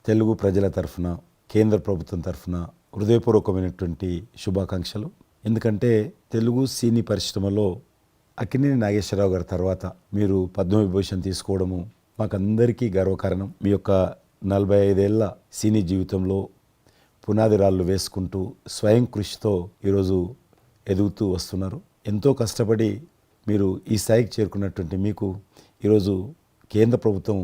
తెలుగు ప్రజల తరఫున కేంద్ర ప్రభుత్వం తరఫున హృదయపూర్వకమైనటువంటి శుభాకాంక్షలు. ఎందుకంటే తెలుగు సినీ పరిశ్రమలో అక్కినేని నాగేశ్వరరావు గారి తర్వాత మీరు పద్మవిభూషణ్ తీసుకోవడము మాకందరికీ గర్వకారణం. మీ యొక్క 45 ఏళ్ల సినీ జీవితంలో పునాది రాళ్ళు వేసుకుంటూ స్వయం కృషితో ఈరోజు ఎదుగుతూ వస్తున్నారు. ఎంతో కష్టపడి మీరు ఈ స్థాయికి చేరుకున్నటువంటి మీకు ఈరోజు కేంద్ర ప్రభుత్వం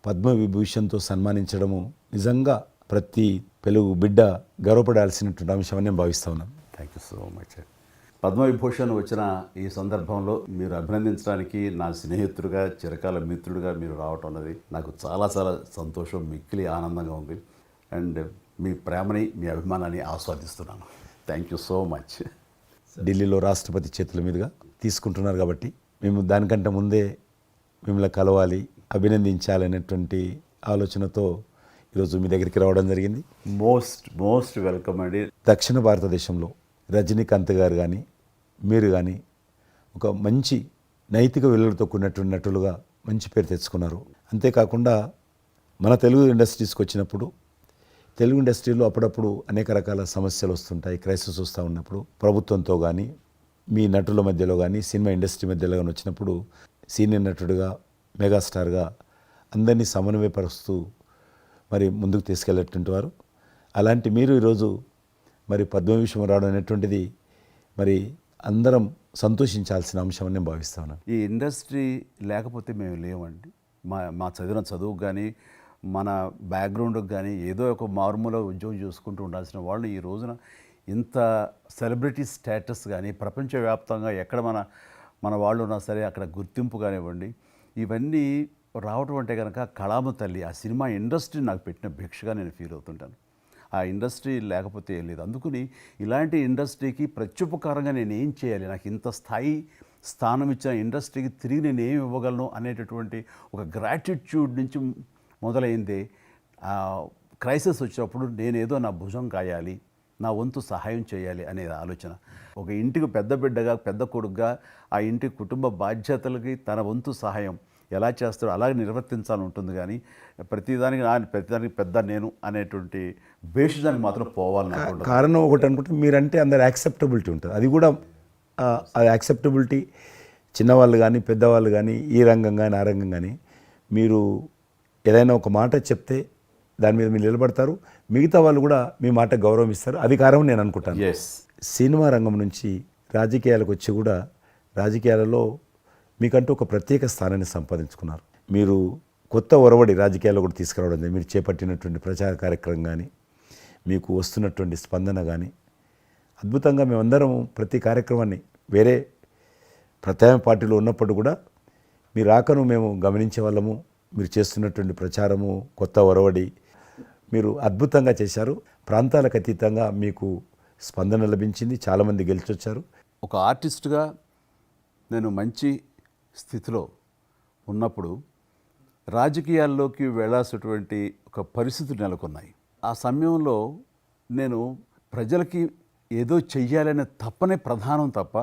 పద్మవిభూషణ్తో సన్మానించడము నిజంగా ప్రతి తెలుగు బిడ్డ గర్వపడాల్సినటువంటి అంశం అని నేను భావిస్తా ఉన్నాను. Thank you so much. Padma Vibhushan వచ్చిన ఈ సందర్భంలో మీరు అభినందించడానికి నా స్నేహితుడిగా చిరకాల మిత్రుడిగా మీరు రావటం అన్నది నాకు చాలా చాలా సంతోషం, మిక్కిలి ఆనందంగా ఉంది. అండ్ మీ ప్రేమని మీ అభిమానాన్ని ఆస్వాదిస్తున్నాను. Thank you so much. ఢిల్లీలో రాష్ట్రపతి చేతుల మీదుగా తీసుకుంటున్నారు కాబట్టి మేము దానికంటే ముందే మిమ్మల్ని కలవాలి, అభినందించాలనేటువంటి ఆలోచనతో ఈరోజు మీ దగ్గరికి రావడం జరిగింది. మోస్ట్ వెల్కమ్ అండి. దక్షిణ భారతదేశంలో రజనీకాంత్ గారు కానీ మీరు కానీ ఒక మంచి నైతిక విలువలతో కూడినటువంటి నటులుగా మంచి పేరు తెచ్చుకున్నారు. అంతేకాకుండా మన తెలుగు ఇండస్ట్రీస్కి వచ్చినప్పుడు తెలుగు ఇండస్ట్రీలో అప్పుడప్పుడు అనేక రకాల సమస్యలు వస్తుంటాయి, క్రైసిస్ వస్తూ ఉన్నప్పుడు ప్రభుత్వంతో కానీ మీ నటుల మధ్యలో కానీ సినిమా ఇండస్ట్రీ మధ్యలో కానీ వచ్చినప్పుడు సీనియర్ నటుడుగా మెగాస్టార్గా అందరినీ సమన్వయపరుస్తూ మరి ముందుకు తీసుకెళ్ళేటువంటి వారు. అలాంటి మీరు ఈరోజు మరి పద్మవిభూషణ్ రావడం అనేటువంటిది మరి అందరం సంతోషించాల్సిన అంశం అని నేను భావిస్తాను. ఈ ఇండస్ట్రీ లేకపోతే మేము లేవండి. మా చదివిన చదువుకు కానీ మన బ్యాక్గ్రౌండ్కి కానీ ఏదో ఒక మారుమూల ఉద్యోగం చూసుకుంటూ ఉండాల్సిన వాళ్ళు ఈ రోజున ఇంత సెలబ్రిటీ స్టేటస్ కానీ ప్రపంచవ్యాప్తంగా ఎక్కడ మన వాళ్ళు ఉన్నా సరే అక్కడ గుర్తింపు కానివ్వండి, ఇవన్నీ రావటం అంటే కనుక కళామ తల్లి ఆ సినిమా ఇండస్ట్రీ నాకు పెట్టిన భిక్షగా నేను ఫీల్ అవుతుంటాను. ఆ ఇండస్ట్రీ లేకపోతే ఏం లేదు. అందుకని ఇలాంటి ఇండస్ట్రీకి ప్రత్యుపకారంగా నేను ఏం చేయాలి, నాకు ఇంత స్థానం ఇచ్చిన ఇండస్ట్రీకి తిరిగి నేను ఏమి ఇవ్వగలను అనేటటువంటి ఒక గ్రాటిట్యూడ్ నుంచి మొదలైంది. క్రైసిస్ వచ్చినప్పుడు నేనేదో నా భుజం కాయాలి, నా వంతు సహాయం చేయాలి అనే ఆలోచన. ఒక ఇంటికి పెద్ద బిడ్డగా పెద్ద కొడుకుగా ఆ ఇంటి కుటుంబ బాధ్యతలకి తన వంతు సహాయం ఎలా చేస్తాడో అలాగే నిర్వర్తించాలని ఉంటుంది. కానీ ప్రతిదానికి పెద్ద నేను అనేటువంటి బేషిజానికి మాత్రం పోవాలని కారణం ఒకటి అనుకుంటే మీరంటే అందరు యాక్సెప్టబిలిటీ ఉంటుంది. అది కూడా ఆ యాక్సెప్టబిలిటీ చిన్నవాళ్ళు కానీ పెద్దవాళ్ళు కానీ ఈ రంగం కానీ ఆ రంగం కానీ మీరు ఏదైనా ఒక మాట చెప్తే దాని మీద మీరు నిలబడతారు, మిగతా వాళ్ళు కూడా మీ మాట గౌరవం ఇస్తారు. అది కారణం నేను అనుకుంటాను. సినిమా రంగం నుంచి రాజకీయాలకు వచ్చి కూడా రాజకీయాలలో మీకంటూ ఒక ప్రత్యేక స్థానాన్ని సంపాదించుకున్నారు. మీరు కొత్త ఒరవడి రాజకీయాల్లో కూడా తీసుకురావడం, మీరు చేపట్టినటువంటి ప్రచార కార్యక్రమం కానీ మీకు వస్తున్నటువంటి స్పందన కానీ అద్భుతంగా మేమందరం ప్రతి కార్యక్రమాన్ని వేరే ప్రత్యామ్నాయ పార్టీలో ఉన్నప్పుడు కూడా మీ రాకను మేము గమనించే వాళ్ళము. మీరు చేస్తున్నటువంటి ప్రచారము కొత్త ఒరవడి మీరు అద్భుతంగా చేశారు. ప్రాంతాలకు అతీతంగా మీకు స్పందన లభించింది, చాలామంది గెలిచొచ్చారు. ఒక ఆర్టిస్ట్గా నేను మంచి స్థితిలో ఉన్నప్పుడు రాజకీయాల్లోకి వెళ్ళాల్సినటువంటి ఒక పరిస్థితులు నెలకొన్నాయి. ఆ సమయంలో నేను ప్రజలకి ఏదో చెయ్యాలనే తప్పనే ప్రధానం తప్ప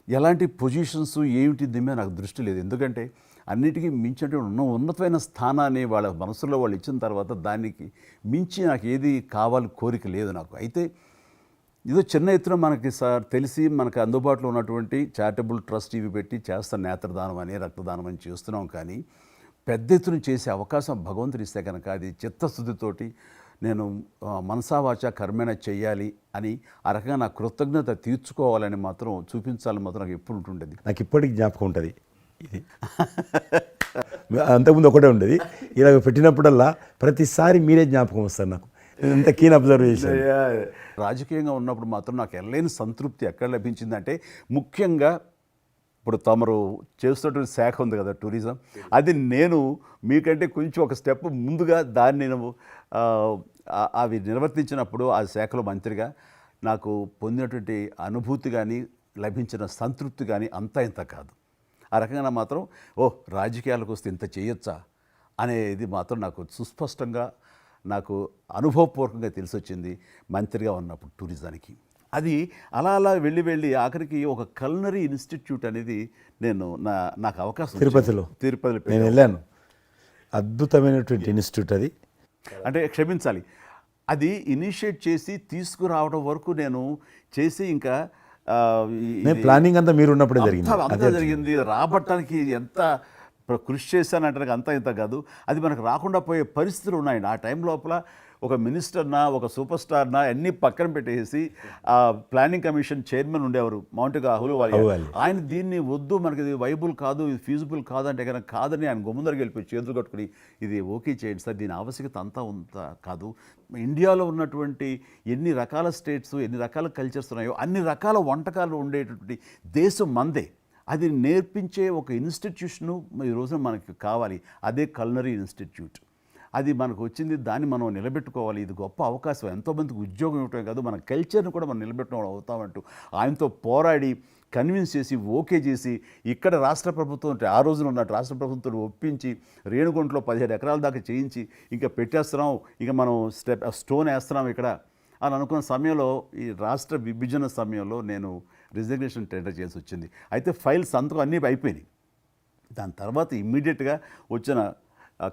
ఎలాంటి పొజిషన్స్ ఏమిటి దీని మీద నాకు దృష్టి లేదు. ఎందుకంటే అన్నిటికీ మించినటువంటి ఉన్నతమైన స్థానాన్ని వాళ్ళ మనసులో వాళ్ళు ఇచ్చిన తర్వాత దానికి మించి నాకు ఏది కావాలి కోరిక లేదు నాకు. అయితే ఇదో చిన్న ఎత్తున మనకి తెలిసి మనకు అందుబాటులో ఉన్నటువంటి చారిటబుల్ ట్రస్ట్ ఇవి పెట్టి చేస్తాం, నేత్రదానం అని రక్తదానం అని చేస్తున్నాం. కానీ పెద్ద ఎత్తున చేసే అవకాశం భగవంతుడు ఇస్తే కనుక అది చిత్తశుద్ధితోటి నేను మనసావాచ కర్మేణ చెయ్యాలి అని ఆ రకంగా నా కృతజ్ఞత తీర్చుకోవాలని మాత్రం చూపించాలని మాత్రం నాకు ఎప్పుడు ఉంటుండేది. నాకు ఇప్పటికి జ్ఞాపకం ఉంటుంది. ఇది అంతకుముందు ఒకటే ఉండేది, ఇలాగ పెట్టినప్పుడల్లా ప్రతిసారి మీరే జ్ఞాపకం వస్తారు నాకు. ఎంత కీన్ అబ్జర్వేషన్. రాజకీయంగా ఉన్నప్పుడు మాత్రం నాకు ఎల్లేని సంతృప్తి ఎక్కడ లభించిందంటే ముఖ్యంగా ఇప్పుడు తమరు చేస్తున్నటువంటి శాఖ ఉంది కదా టూరిజం, అది నేను మీకంటే కొంచెం ఒక స్టెప్ ముందుగా దాన్ని నేను అవి నిర్వర్తించినప్పుడు ఆ శాఖలో మంత్రిగా నాకు పొందినటువంటి అనుభూతి కానీ లభించిన సంతృప్తి కానీ అంతా ఇంత కాదు. ఆ రకంగా మాత్రం రాజకీయాలకు వస్తే ఇంత చేయొచ్చా అనేది మాత్రం నాకు సుస్పష్టంగా నాకు అనుభవపూర్వకంగా తెలిసొచ్చింది మంత్రిగా ఉన్నప్పుడు టూరిజానికి. అది అలా అలా వెళ్ళి ఆఖరికి ఒక కల్నరీ ఇన్స్టిట్యూట్ అనేది నాకు అవకాశం తిరుపతిలో నేను వెళ్ళాను. అద్భుతమైనటువంటి ఇన్స్టిట్యూట్ అది. అంటే క్షమించాలి, అది ఇనిషియేట్ చేసి తీసుకురావడం వరకు నేను చేసి ఇంకా నేను ప్లానింగ్ అంతా మీరు ఉన్నప్పుడే జరిగింది. అంతా జరిగింది. రాబట్టడానికి ఎంత కృషి చేశానంటే అంతా ఇంత కాదు, అది మనకు రాకుండా పోయే పరిస్థితులు ఉన్నాయండి. ఆ టైం లోపల ఒక మినిస్టర్నా ఒక సూపర్ స్టార్నా అన్నీ పక్కన పెట్టేసి ఆ ప్లానింగ్ కమిషన్ చైర్మన్ ఉండేవారు మౌంటగా అహ్లూవాలియా, ఆయన దీన్ని వద్దు, మనకి ఇది వైబుల్ కాదు, ఇది ఫీజిబుల్ కాదు అంటే కనుక కాదని ఆయన గుమ్మందరికి వెళ్ళిపోయి చేతులు కట్టుకుని ఇది ఓకే చేయండి సార్, దీని ఆవశ్యకత అంతా కాదు. ఇండియాలో ఉన్నటువంటి ఎన్ని రకాల స్టేట్స్, ఎన్ని రకాల కల్చర్స్ ఉన్నాయో అన్ని రకాల వంటకాలు ఉండేటటువంటి దేశం మందే. అది నేర్పించే ఒక ఇన్స్టిట్యూషను ఈ రోజున మనకి కావాలి, అదే కల్నరీ ఇన్స్టిట్యూట్. అది మనకు వచ్చింది, దాన్ని మనం నిలబెట్టుకోవాలి. ఇది గొప్ప అవకాశం, ఎంతోమందికి ఉద్యోగం ఇవ్వటమే కాదు, మన కల్చర్ని కూడా మనం నిలబెట్టడం అవుతామంటూ ఆయనతో పోరాడి కన్విన్స్ చేసి ఓకే చేసి ఇక్కడ రాష్ట్ర ప్రభుత్వం అంటే ఆ రోజున ఉన్న రాష్ట్ర ప్రభుత్వం ఒప్పించి రేణుగుంటలో 17 ఎకరాల దాకా చేయించి ఇంకా పెట్టేస్తున్నాం, ఇక మనం స్టోన్ వేస్తున్నాం ఇక్కడ అని అనుకున్న సమయంలో ఈ రాష్ట్ర విభజన సమయంలో నేను రిజిగ్నేషన్ టెండర్ చేసి వచ్చింది. అయితే ఫైల్ సంతకం అన్నీ అయిపోయినాయి. దాని తర్వాత ఇమ్మీడియట్గా వచ్చిన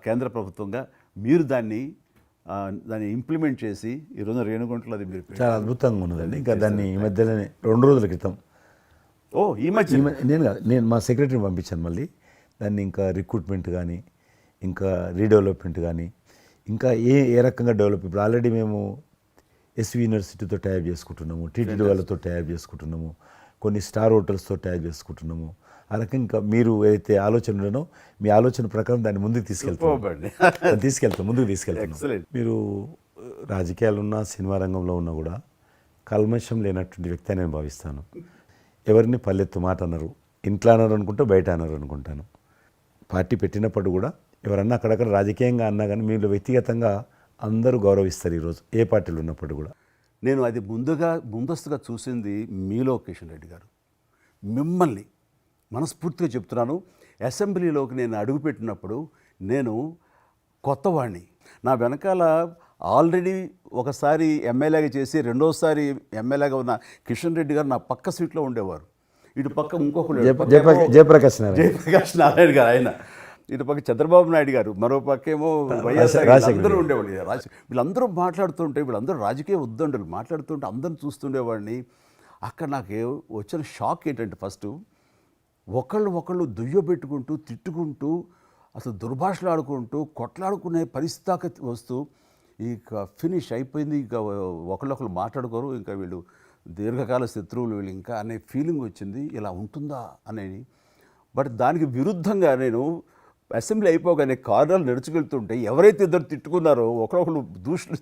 కేంద్ర ప్రభుత్వంగా మీరు దాన్ని ఇంప్లిమెంట్ చేసి ఈరోజు రేణుగుంటలో అది మీరు చాలా అద్భుతంగా ఉన్నదండి. ఇంకా దాన్ని ఈ మధ్యలోనే 2 రోజుల క్రితం ఈ మధ్య నేను మా సెక్రటరీని పంపించాను. మళ్ళీ దాన్ని ఇంకా రిక్రూట్మెంట్ కానీ ఇంకా రీడెవలప్మెంట్ కానీ ఇంకా ఏ రకంగా డెవలప్, ఇప్పుడు ఆల్రెడీ మేము ఎస్వి యూనివర్సిటీతో టైప్ చేసుకుంటున్నాము, టీటీడీ వాళ్ళతో టైప్ చేసుకుంటున్నాము, కొన్ని స్టార్ హోటల్స్తో టైప్ చేసుకుంటున్నాము. ఆ రకంగా ఇంకా మీరు ఏదైతే ఆలోచన ఉండనో మీ ఆలోచన ప్రకారం దాన్ని ముందుకు ముందుకు తీసుకెళ్తాం. మీరు రాజకీయాలు ఉన్నా సినిమా రంగంలో ఉన్నా కూడా కల్మషం లేనటువంటి వ్యక్తి అని నేను భావిస్తాను. ఎవరిని పల్లెత్తు మాట అన్నారు, ఇంట్లో అన్నారు అనుకుంటే బయట అన్నారు అనుకుంటాను. పార్టీ పెట్టినప్పుడు కూడా ఎవరన్నా అక్కడక్కడ రాజకీయంగా అన్నా కానీ మీరు వ్యక్తిగతంగా అందరూ గౌరవిస్తారు ఈరోజు ఏ పార్టీలు ఉన్నప్పుడు కూడా. నేను అది ముందస్తుగా చూసింది మీలో కిషన్ రెడ్డి గారు. మిమ్మల్ని మనస్ఫూర్తిగా చెప్తున్నాను, అసెంబ్లీలోకి నేను అడుగుపెట్టినప్పుడు నేను కొత్తవాడిని. నా వెనకాల ఆల్రెడీ ఒకసారి ఎమ్మెల్యేగా చేసి రెండోసారి ఎమ్మెల్యేగా ఉన్న కిషన్ రెడ్డి గారు నా పక్క సీట్లో ఉండేవారు. ఇటు పక్క ఇంకొకరు జయప్రకాష్ నారాయణ గారు, ఆయన ఇటు పక్క చంద్రబాబు నాయుడు గారు, మరో పక్కేమో వైఎస్ఆర్, అందరూ ఉండేవాళ్ళు. వీళ్ళందరూ మాట్లాడుతుంటే, వీళ్ళందరూ రాజకీయ ఉద్దండులు మాట్లాడుతుంటే అందరిని చూస్తుండేవాడిని. అక్కడ నాకు వచ్చిన షాక్ ఏంటంటే, ఫస్ట్ ఒకళ్ళు దుయ్యబెట్టుకుంటూ తిట్టుకుంటూ అసలు దుర్భాషలు ఆడుకుంటూ కొట్లాడుకునే పరిస్థితి వస్తూ ఇక ఫినిష్ అయిపోయింది, ఇక ఒకళ్ళొకళ్ళు మాట్లాడుకోరు, ఇంకా వీళ్ళు దీర్ఘకాల శత్రువులు వీళ్ళు ఇంకా అనే ఫీలింగ్ వచ్చింది. ఇలా ఉంటుందా అనేది. బట్ దానికి విరుద్ధంగా నేను అసెంబ్లీ అయిపోగానే కార్నర్లు నడుచుకెళ్తుంటే ఎవరైతే ఇద్దరు తిట్టుకున్నారో ఒకరొకరు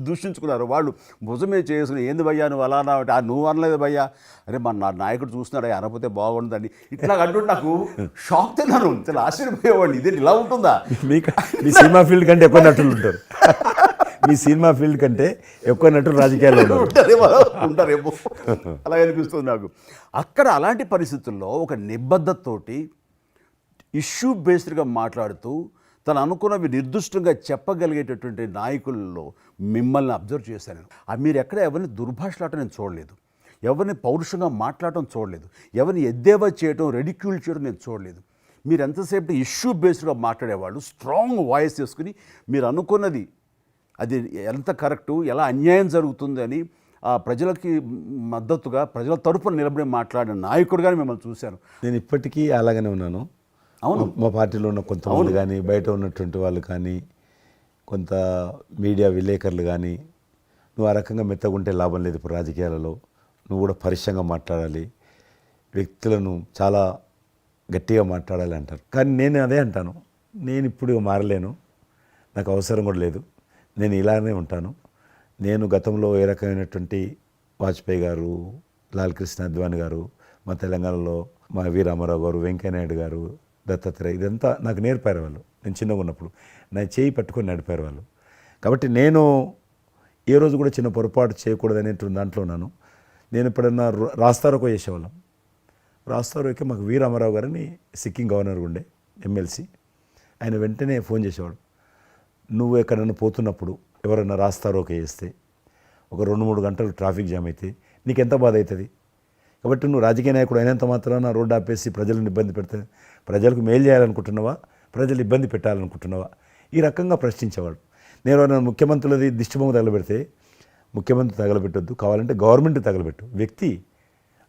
దూషించుకున్నారో వాళ్ళు భుజమే చేసుకుని ఏంది భయ్యా నువ్వు అలా అన్నా, నువ్వు అనలేదు భయ్యా, అరే నా నాయకుడు చూస్తున్నాడు అనకపోతే బాగుంటుందని ఇట్లా అంటుంటే నాకు షాక్ తిన్నాను, చాలా ఆశ్చర్యపోయేవాడిని. ఇది ఇలా ఉంటుందా? మీ సినిమా ఫీల్డ్ కంటే ఎక్కువ నటులు ఉంటారు, మీ సినిమా ఫీల్డ్ కంటే ఎక్కువ నటులు రాజకీయాల్లో ఉంటారేమో అలా అనిపిస్తుంది నాకు. అక్కడ అలాంటి పరిస్థితుల్లో ఒక నిబద్ధతతోటి ఇష్యూ బేస్డ్గా మాట్లాడుతూ తను అనుకున్నవి నిర్దిష్టంగా చెప్పగలిగేటటువంటి నాయకుల్లో మిమ్మల్ని అబ్జర్వ్ చేశాను. మీరు ఎక్కడ ఎవరిని దుర్భాషలాడటం నేను చూడలేదు, ఎవరిని పౌరుషంగా మాట్లాడటం చూడలేదు, ఎవరిని ఎద్దేవా చేయటం రెడిక్యూల్ చేయడం నేను చూడలేదు. మీరు ఎంతసేపు ఇష్యూ బేస్డ్గా మాట్లాడేవాళ్ళు, స్ట్రాంగ్ వాయిస్ చేసుకుని మీరు అనుకున్నది అది ఎంత కరెక్టు, ఎలా అన్యాయం జరుగుతుంది అని ప్రజలకి మద్దతుగా ప్రజల తరపున నిలబడి మాట్లాడిన నాయకుడుగానే మిమ్మల్ని చూశాను. నేను ఇప్పటికీ అలాగనే ఉన్నాను. అవును, మా పార్టీలో ఉన్న కొంతమంది కానీ బయట ఉన్నటువంటి వాళ్ళు కానీ కొంత మీడియా విలేకరులు కానీ నువ్వు ఆ రకంగా మెత్తగుంటే లాభం లేదు, ఇప్పుడు రాజకీయాలలో నువ్వు కూడా పరుషంగా మాట్లాడాలి, వ్యక్తులను చాలా గట్టిగా మాట్లాడాలి అంటారు. కానీ నేను అదే అంటాను, నేను ఇప్పుడు మారలేను, నాకు అవసరం కూడా లేదు, నేను ఇలానే ఉంటాను. నేను గతంలో ఏ రకమైనటువంటి వాజ్పేయి గారు, లాల్ కృష్ణ అద్వానీ గారు, మా తెలంగాణలో మా వీరామారావు గారు, వెంకయ్యనాయుడు గారు, దత్తాత్రేయ, ఇదంతా నాకు నేర్పారు వాళ్ళు. నేను చిన్నగా ఉన్నప్పుడు నా చేయి పట్టుకొని నడిపారు వాళ్ళు. కాబట్టి నేను ఏ రోజు కూడా చిన్న పొరపాటు చేయకూడదు అనేటువంటి దాంట్లో ఉన్నాను. నేను ఎప్పుడన్నా రాస్తారోకో చేసేవాళ్ళం. రాస్తారోకే మాకు వీరామారావు గారని సిక్కిం గవర్నర్ ఉండే ఎమ్మెల్సీ, ఆయన వెంటనే ఫోన్ చేసేవాడు. నువ్వు ఎక్కడన్నా పోతున్నప్పుడు ఎవరైనా రాస్తారోకే చేస్తే ఒక 2-3 గంటలు ట్రాఫిక్ జామ్ అయితే నీకు ఎంత బాధ అవుతుంది? కాబట్టి నువ్వు రాజకీయ నాయకుడు అయినంత మాత్రాన రోడ్డు ఆపేసి ప్రజలను ఇబ్బంది పెడితే ప్రజలకు మేలు చేయాలనుకుంటున్నావా, ప్రజలు ఇబ్బంది పెట్టాలనుకుంటున్నావా? ఈ రకంగా ప్రశ్నించేవాడు. నేను ఎవరైనా ముఖ్యమంత్రులది దిష్టిబొమ్మ తగలబెడితే ముఖ్యమంత్రి తగలబెట్టొద్దు, కావాలంటే గవర్నమెంట్ తగలబెట్టు, వ్యక్తి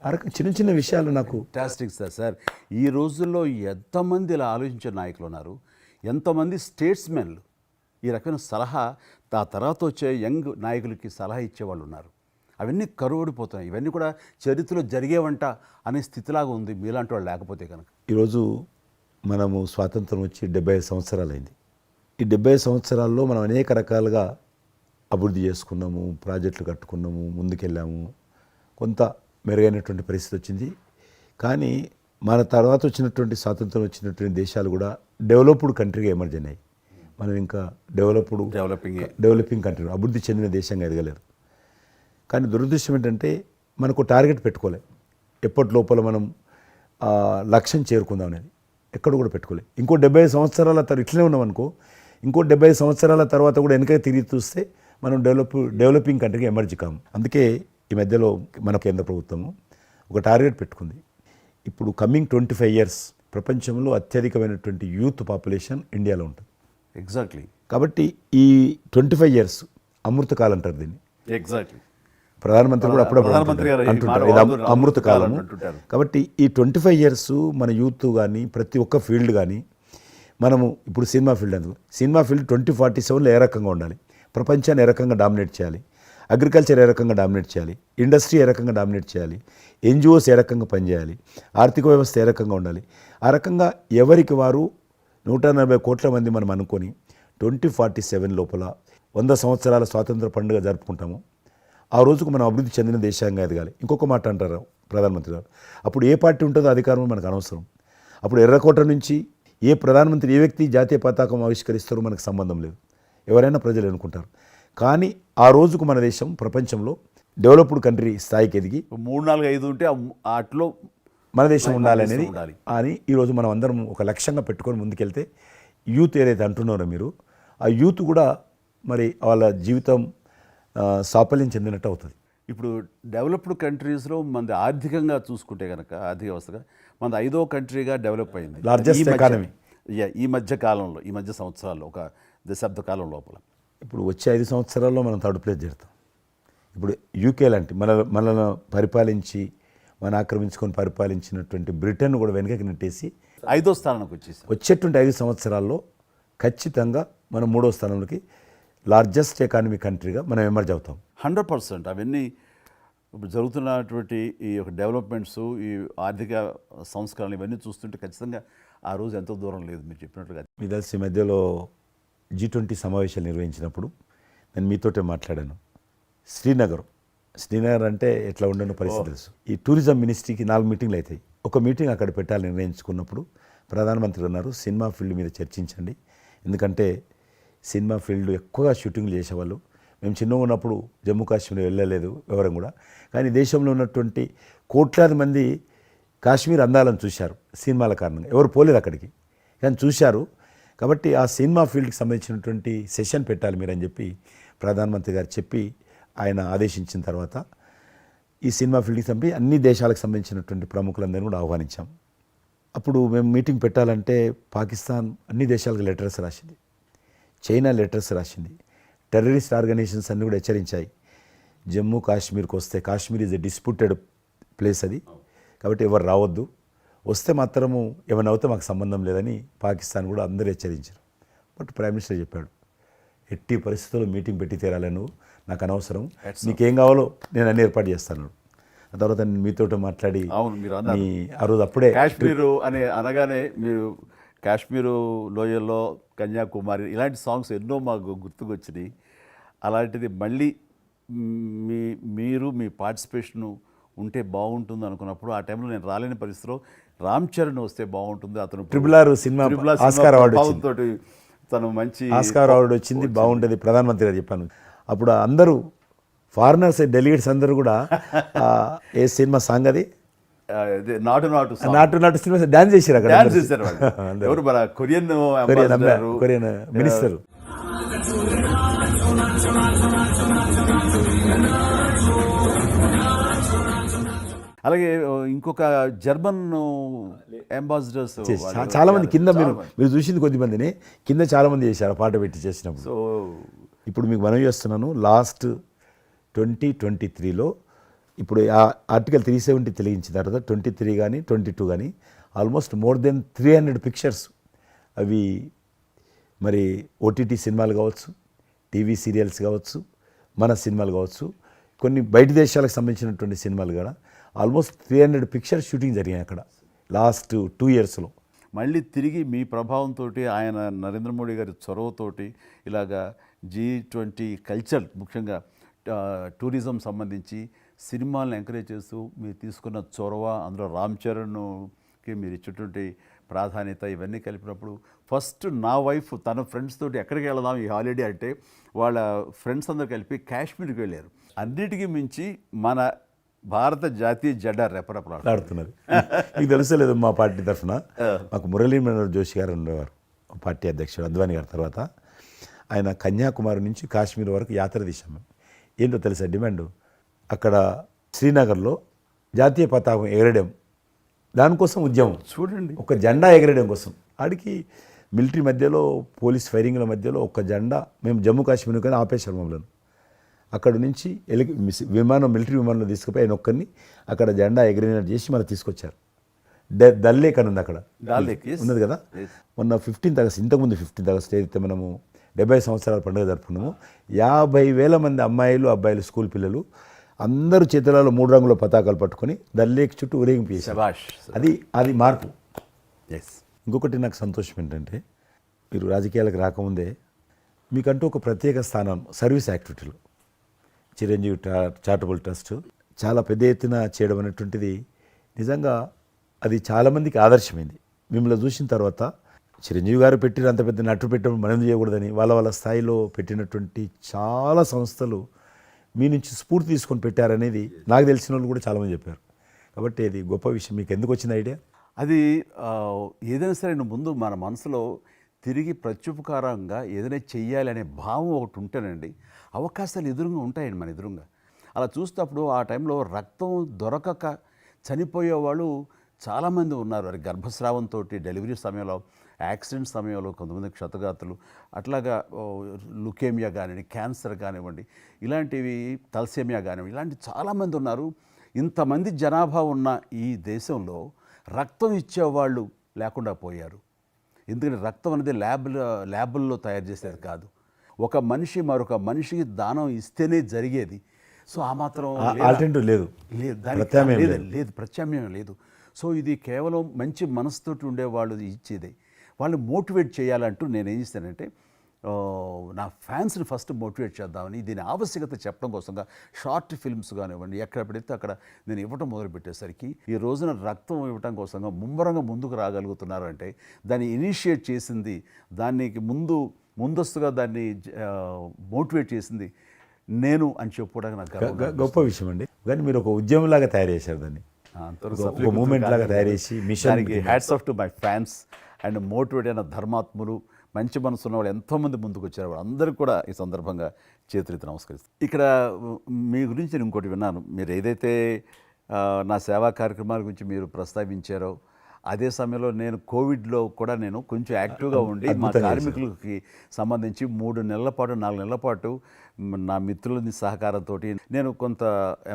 ఆ రకం చిన్న చిన్న విషయాలు నాకు ఫ్యాంటాస్టిక్ సార్. ఈ రోజుల్లో ఎంతమంది ఇలా ఆలోచించే నాయకులు ఉన్నారు, ఎంతమంది స్టేట్స్మెన్లు ఈ రకమైన సలహా ఆ తర్వాత వచ్చే యంగ్ నాయకులకి సలహా ఇచ్చేవాళ్ళు ఉన్నారు. అవన్నీ కరువడిపోతున్నాయి. ఇవన్నీ కూడా చరిత్రలో జరిగేవంట అనే స్థితిలాగా ఉంది మీలాంటి వాళ్ళు లేకపోతే కనుక. ఈరోజు మనము స్వాతంత్రం వచ్చి 75 సంవత్సరాలైంది. ఈ 75 సంవత్సరాల్లో మనం అనేక రకాలుగా అభివృద్ధి చేసుకున్నాము, ప్రాజెక్టులు కట్టుకున్నాము, ముందుకెళ్ళాము, కొంత మెరుగైనటువంటి పరిస్థితి వచ్చింది. కానీ మన తర్వాత వచ్చినటువంటి స్వాతంత్రం వచ్చినటువంటి దేశాలు కూడా డెవలప్డ్ కంట్రీగా ఎమర్జ్ అయినాయి. మనం ఇంకా డెవలపింగ్ కంట్రీ, అభివృద్ధి చెందిన దేశంగా ఎదగలేదు. కానీ దురదృష్టం ఏంటంటే మనకు టార్గెట్ పెట్టుకోలే, ఎప్పటి లోపల మనం లక్ష్యం చేరుకుందాం అనేది ఎక్కడ కూడా పెట్టుకోలేదు. ఇంకో 75 సంవత్సరాల తర్వాత ఇట్లనే ఉన్నాం అనుకో, ఇంకో 75 సంవత్సరాల తర్వాత కూడా వెనక తిరిగి చూస్తే మనం డెవలపింగ్ కంట్రీగా ఎమర్జ్ కాము. అందుకే ఈ మధ్యలో మన కేంద్ర ప్రభుత్వము ఒక టార్గెట్ పెట్టుకుంది. ఇప్పుడు కమింగ్ 25 ఇయర్స్ ప్రపంచంలో అత్యధికమైనటువంటి యూత్ పాపులేషన్ ఇండియాలో ఉంటుంది. ఎగ్జాక్ట్లీ. కాబట్టి ఈ 25 ఇయర్స్ అమృతకాలం అంటారు దీన్ని. ఎగ్జాక్ట్లీ. ప్రధానమంత్రి కూడా అప్పుడప్పుడు అంటుంటారు ఇది అమృత కాలము. కాబట్టి ఈ 25 ఇయర్స్ మన యూత్ కానీ ప్రతి ఒక్క ఫీల్డ్ కానీ మనము ఇప్పుడు సినిమా ఫీల్డ్ అందుకు సినిమా ఫీల్డ్ 2047లో ఏ రకంగా ఉండాలి, ప్రపంచాన్ని ఏ రకంగా డామినేట్ చేయాలి, అగ్రికల్చర్ ఏ రకంగా డామినేట్ చేయాలి, ఇండస్ట్రీ ఏ రకంగా డామినేట్ చేయాలి, ఎన్జిఓస్ ఏ రకంగా పనిచేయాలి, ఆర్థిక వ్యవస్థ ఏ రకంగా ఉండాలి, ఆ రకంగా ఎవరికి వారు 140 కోట్ల మంది మనం అనుకొని 2047 లోపల 100 సంవత్సరాల స్వాతంత్ర పండుగ జరుపుకుంటాము. ఆ రోజుకు మనం అభివృద్ధి చెందిన దేశంగా ఎదగాలి. ఇంకొక మాట అంటారు ప్రధానమంత్రి గారు, అప్పుడు ఏ పార్టీ ఉంటుందో అధికారం మనకు అనవసరం. అప్పుడు ఎర్రకోట నుంచి ఏ ప్రధానమంత్రి ఏ వ్యక్తి జాతీయ పతాకం ఆవిష్కరిస్తారో మనకు సంబంధం లేదు, ఎవరైనా ప్రజలు అనుకుంటారు. కానీ ఆ రోజుకు మన దేశం ప్రపంచంలో డెవలప్డ్ కంట్రీ స్థాయికి ఎదిగి 3, 4, 5 ఉంటే అట్లో మన దేశం ఉండాలి అనేది అని ఈరోజు మనం అందరం ఒక లక్ష్యంగా పెట్టుకొని ముందుకెళ్తే యూత్ ఏదైతే అంటున్నారో మీరు, ఆ యూత్ కూడా మరి వాళ్ళ జీవితం సాఫల్యం చెందినట్టు అవుతుంది. ఇప్పుడు డెవలప్డ్ కంట్రీస్లో మనది ఆర్థికంగా చూసుకుంటే కనుక ఆర్థిక వ్యవస్థగా మనది 5వ కంట్రీగా డెవలప్ అయింది. లార్జెస్ట్ ఎకానమీ ఈ మధ్య కాలంలో, ఈ మధ్య సంవత్సరాల్లో, ఒక దశాబ్ద కాలం లోపల. ఇప్పుడు వచ్చే 5 సంవత్సరాల్లో మనం థర్డ్ ప్లేస్ చేరుతాం. ఇప్పుడు యూకే లాంటి మనల్ని పరిపాలించి ఆక్రమించుకొని పరిపాలించినటువంటి బ్రిటన్ కూడా వెనకకి నెట్టేసి 5వ స్థానానికి వచ్చేసాం. వచ్చేటువంటి 5 సంవత్సరాల్లో ఖచ్చితంగా మనం 3వ స్థానంలోకి లార్జెస్ట్ ఎకానమీ కంట్రీగా మనం ఎమర్జ్ అవుతాం. 100%. అవన్నీ ఇప్పుడు జరుగుతున్నటువంటి ఈ యొక్క డెవలప్మెంట్స్, ఈ ఆర్థిక సంస్కరణలు ఇవన్నీ చూస్తుంటే ఖచ్చితంగా ఆ రోజు ఎంతో దూరం లేదు మీరు చెప్పినట్లుగా. మీ తెలిసి మధ్యలో G20 సమావేశాలు నిర్వహించినప్పుడు నేను మీతోటే మాట్లాడాను. శ్రీనగర్ అంటే ఎట్లా ఉండను పరిస్థితి తెలుసు. ఈ టూరిజం మినిస్ట్రీకి 4 మీటింగ్లు అవుతాయి. ఒక మీటింగ్ అక్కడ పెట్టాలని నిర్ణయించుకున్నప్పుడు ప్రధానమంత్రి అన్నారు, సినిమా ఫీల్డ్ మీద చర్చించండి, ఎందుకంటే సినిమా ఫీల్డ్ ఎక్కువగా షూటింగ్లు చేసేవాళ్ళు. మేము చిన్నగా ఉన్నప్పుడు జమ్మూ కాశ్మీర్ వెళ్ళలేదు వివరం కూడా, కానీ దేశంలో ఉన్నటువంటి కోట్లాది మంది కాశ్మీర్ అందాలను చూశారు సినిమాల కారణంగా. ఎవరు పోలేదు అక్కడికి, కానీ చూశారు. కాబట్టి ఆ సినిమా ఫీల్డ్కి సంబంధించినటువంటి సెషన్ పెట్టాలి మీరని చెప్పి ప్రధానమంత్రి గారు చెప్పి ఆయన ఆదేశించిన తర్వాత ఈ సినిమా ఫీల్డ్కి చంపి అన్ని దేశాలకు సంబంధించినటువంటి ప్రముఖులందరినీ కూడా ఆహ్వానించాం. అప్పుడు మేము మీటింగ్ పెట్టాలంటే పాకిస్తాన్ అన్ని దేశాలకు లెటర్స్ రాసింది, చైనా లెటర్స్ రాసింది, టెర్రరిస్ట్ ఆర్గనైజేషన్స్ అన్నీ కూడా హెచ్చరించాయి. జమ్మూ కాశ్మీర్కి వస్తే, Kashmir is a disputed place అది, కాబట్టి ఎవరు రావద్దు, వస్తే మాత్రము ఏమైనా అవుతే మాకు సంబంధం లేదని పాకిస్తాన్ కూడా అందరూ హెచ్చరించారు. బట్ ప్రైమ్ మినిస్టర్ చెప్పాడు, ఎట్టి పరిస్థితుల్లో మీటింగ్ పెట్టి తీరాలి, నువ్వు నాకు అనవసరం, నీకేం కావాలో నేను అన్ని ఏర్పాటు చేస్తాను. ఆ తర్వాత నేను మీతో మాట్లాడి ఆ రోజు అప్పుడే కాశ్మీరు అని అనగానే మీరు కాశ్మీరు లోయల్లో కన్యాకుమారి ఇలాంటి సాంగ్స్ ఎన్నో మాకు గుర్తుకొచ్చినాయి. అలాంటిది మళ్ళీ మీరు మీ పార్టిసిపేషన్ ఉంటే బాగుంటుంది అనుకున్నప్పుడు ఆ టైంలో నేను రాలేని పరిస్థితిలో రామ్ చరణ్ వస్తే బాగుంటుంది, అతను RRR సినిమా ఆస్కార్ అవార్డు తోటి తను మంచి ఆస్కార్ అవార్డు వచ్చింది, బాగుంటుంది ప్రధానమంత్రి గారు చెప్పాను. అప్పుడు అందరూ ఫారినర్స్ డెలిగేట్స్ అందరూ కూడా ఏ సినిమా సాంగ్ అది నాటు సినిమా డాన్స్ చేశారు అక్కడ. ఎవరు మన కొరియన్ మినిస్టర్. అలాగే ఇంకొక జర్మన్ అంబాసిడర్స్ చాలా మంది కింద మీరు చూసింది కొద్ది మందిని, కింద చాలా మంది చేశారు పాట పెట్టి చేసినప్పుడు. సో ఇప్పుడు మీకు మనవి చేస్తున్నాను, లాస్ట్ 2023లో ఇప్పుడు ఆ ఆర్టికల్ 370 తెలియించిన తర్వాత 23 కానీ 22 కానీ ఆల్మోస్ట్ మోర్ దెన్ 300 పిక్చర్స్ అవి మరి ఓటీటీ సినిమాలు కావచ్చు, టీవీ సీరియల్స్ కావచ్చు, మన సినిమాలు కావచ్చు, కొన్ని బయట దేశాలకు సంబంధించినటువంటి సినిమాలు కూడా ఆల్మోస్ట్ 300 పిక్చర్స్ షూటింగ్ జరిగాయి అక్కడ లాస్ట్ 2 ఇయర్స్లో. మళ్ళీ తిరిగి మీ ప్రభావంతో ఆయన నరేంద్ర మోడీ గారి చొరవతోటి ఇలాగా G20 కల్చర్ ముఖ్యంగా టూరిజం సంబంధించి సినిమాలను ఎంకరేజ్ చేస్తూ మీరు తీసుకున్న చొరవ, అందులో రామ్ చరణ్కి మీరు ఇచ్చేటువంటి ప్రాధాన్యత ఇవన్నీ కలిపినప్పుడు ఫస్ట్ నా వైఫ్ తన ఫ్రెండ్స్ తోటి ఎక్కడికి వెళదాం ఈ హాలిడే అంటే వాళ్ళ ఫ్రెండ్స్ అందరు కలిపి కాశ్మీర్కి వెళ్ళారు. అన్నిటికీ మించి మన భారత జాతీయ జెండా ఆడుతున్నది. మీకు తెలుసలేదు, మా పార్టీ తరఫున మాకు మురళీ మనోహర్ జోషి గారు ఉండేవారు, పార్టీ అధ్యక్షుడు అద్వానీ గారి తర్వాత. ఆయన కన్యాకుమారి నుంచి కాశ్మీర్ వరకు యాత్ర తీసాము. ఏంటో తెలుసా డిమాండ్? అక్కడ శ్రీనగర్లో జాతీయ పతాకం ఎగరడం, దానికోసం ఉద్యమం. చూడండి, ఒక జెండా ఎగరడం కోసం. ఆడికి మిలిటరీ మధ్యలో, పోలీస్ ఫైరింగ్ల మధ్యలో ఒక జెండా, మేము జమ్మూ కాశ్మీర్ కానీ ఆపేశారు మమ్మల్ని. అక్కడ నుంచి విమానం, మిలిటరీ విమానంలో తీసుకుపోయి ఆయన ఒక్కరిని అక్కడ జెండా ఎగిరినట్టు చేసి మళ్ళీ తీసుకొచ్చారు. దల్ లేక్ అని ఉంది అక్కడ, ఉన్నది కదా. మొన్న 15th ఆగస్ట్, ఇంతకుముందు 15th ఆగస్ట్ ఏదైతే మనము 70 సంవత్సరాల పండుగ జరుపుకున్నాము, 50,000 మంది అమ్మాయిలు, అబ్బాయిలు, స్కూల్ పిల్లలు అందరూ చేతులలో 3 రంగుల పతాకాలు పట్టుకొని దల్ లేక్ చుట్టూ ఊరేగింపు చేశారు. అది మార్పు. ఇంకొకటి నాకు సంతోషం ఏంటంటే, మీరు రాజకీయాలకు రాకముందే మీకంటూ ఒక ప్రత్యేక స్థానం సర్వీస్ యాక్టివిటీలు, చిరంజీవి చారిటబుల్ ట్రస్ట్ చాలా పెద్ద ఎత్తున చేయడం అనేటువంటిది నిజంగా అది చాలామందికి ఆదర్శమైంది. మిమ్మల్ని చూసిన తర్వాత చిరంజీవి గారు పెట్టిన అంత పెద్ద నటు పెట్టడం మనం చేయకూడదని వాళ్ళ స్థాయిలో పెట్టినటువంటి చాలా సంస్థలు మీ నుంచి స్ఫూర్తి తీసుకొని పెట్టారనేది నాకు తెలిసిన వాళ్ళు కూడా చాలామంది చెప్పారు. కాబట్టి అది గొప్ప విషయం. మీకు ఎందుకు వచ్చింది ఐడియా? అది ఏదైనా సరే ముందు మన మనసులో తిరిగి ప్రత్యుపకారంగా ఏదైనా చెయ్యాలి అనే భావం ఒకటి ఉంటేనండి, అవకాశాలు ఎదురుగా ఉంటాయండి మన ఎదురుగా. అలా చూసినప్పుడు ఆ టైంలో రక్తం దొరకక చనిపోయే వాళ్ళు చాలామంది ఉన్నారు. అది గర్భస్రావంతో, డెలివరీ సమయంలో, యాక్సిడెంట్ సమయంలో కొంతమంది క్షతగాతులు, అట్లాగా లుకేమియా కానివ్వండి, క్యాన్సర్ కానివ్వండి, ఇలాంటివి తలసేమియా కానివ్వండి, ఇలాంటి చాలామంది ఉన్నారు. ఇంతమంది జనాభా ఉన్న ఈ దేశంలో రక్తం ఇచ్చేవాళ్ళు లేకుండా పోయారు. ఎందుకంటే రక్తం అనేది ల్యాబుల్లో తయారు చేసేది కాదు, ఒక మనిషి మరొక మనిషికి దానం ఇస్తేనే జరిగేది. సో ఆ మాత్రం ఆల్టర్నేటివ్ లేదు, లేదు, ప్రత్యామ్నాయం లేదు. సో ఇది కేవలం మంచి మనసుతోటి ఉండేవాళ్ళు ఇచ్చేదే. వాళ్ళని మోటివేట్ చేయాలంటూ నేను ఏం చేస్తానంటే, నా ఫ్యాన్స్ని ఫస్ట్ మోటివేట్ చేద్దామని దీని ఆవశ్యకత చెప్పడం కోసంగా షార్ట్ ఫిల్మ్స్ కానివ్వండి, ఎక్కడ పెడితే అక్కడ నేను ఇవ్వటం మొదలుపెట్టేసరికి ఈ రోజున రక్తం ఇవ్వటం కోసంగా ముమ్మరంగా ముందుకు రాగలుగుతున్నారు అంటే దాన్ని ఇనిషియేట్ చేసింది, దానికి ముందస్తుగా దాన్ని మోటివేట్ చేసింది నేను అని చెప్పుకోవడానికి నాకు గొప్ప విషయం అండి. కానీ మీరు ఒక ఉద్యమంలాగా తయారు చేశారు దాన్ని, ఒక మూమెంట్ లాగా తయారు చేసి మిషన్కి hats off to my fans and motivate అయిన ధర్మాత్ములు, మంచి మనసు ఉన్న వాళ్ళు ఎంతోమంది ముందుకు వచ్చారు. అందరికీ కూడా ఈ సందర్భంగా చేతులెత్తి నమస్కరిస్తాను. ఇక్కడ మీ గురించి నేను ఇంకోటి విన్నాను, మీరు ఏదైతే నా సేవా కార్యక్రమాల గురించి మీరు ప్రస్తావించారో అదే సమయంలో నేను కోవిడ్లో కూడా నేను కొంచెం యాక్టివ్గా ఉండి మా కార్మికులకి సంబంధించి 3 నెలల పాటు 4 నెలల పాటు నా మిత్రుల సహకారంతో నేను కొంత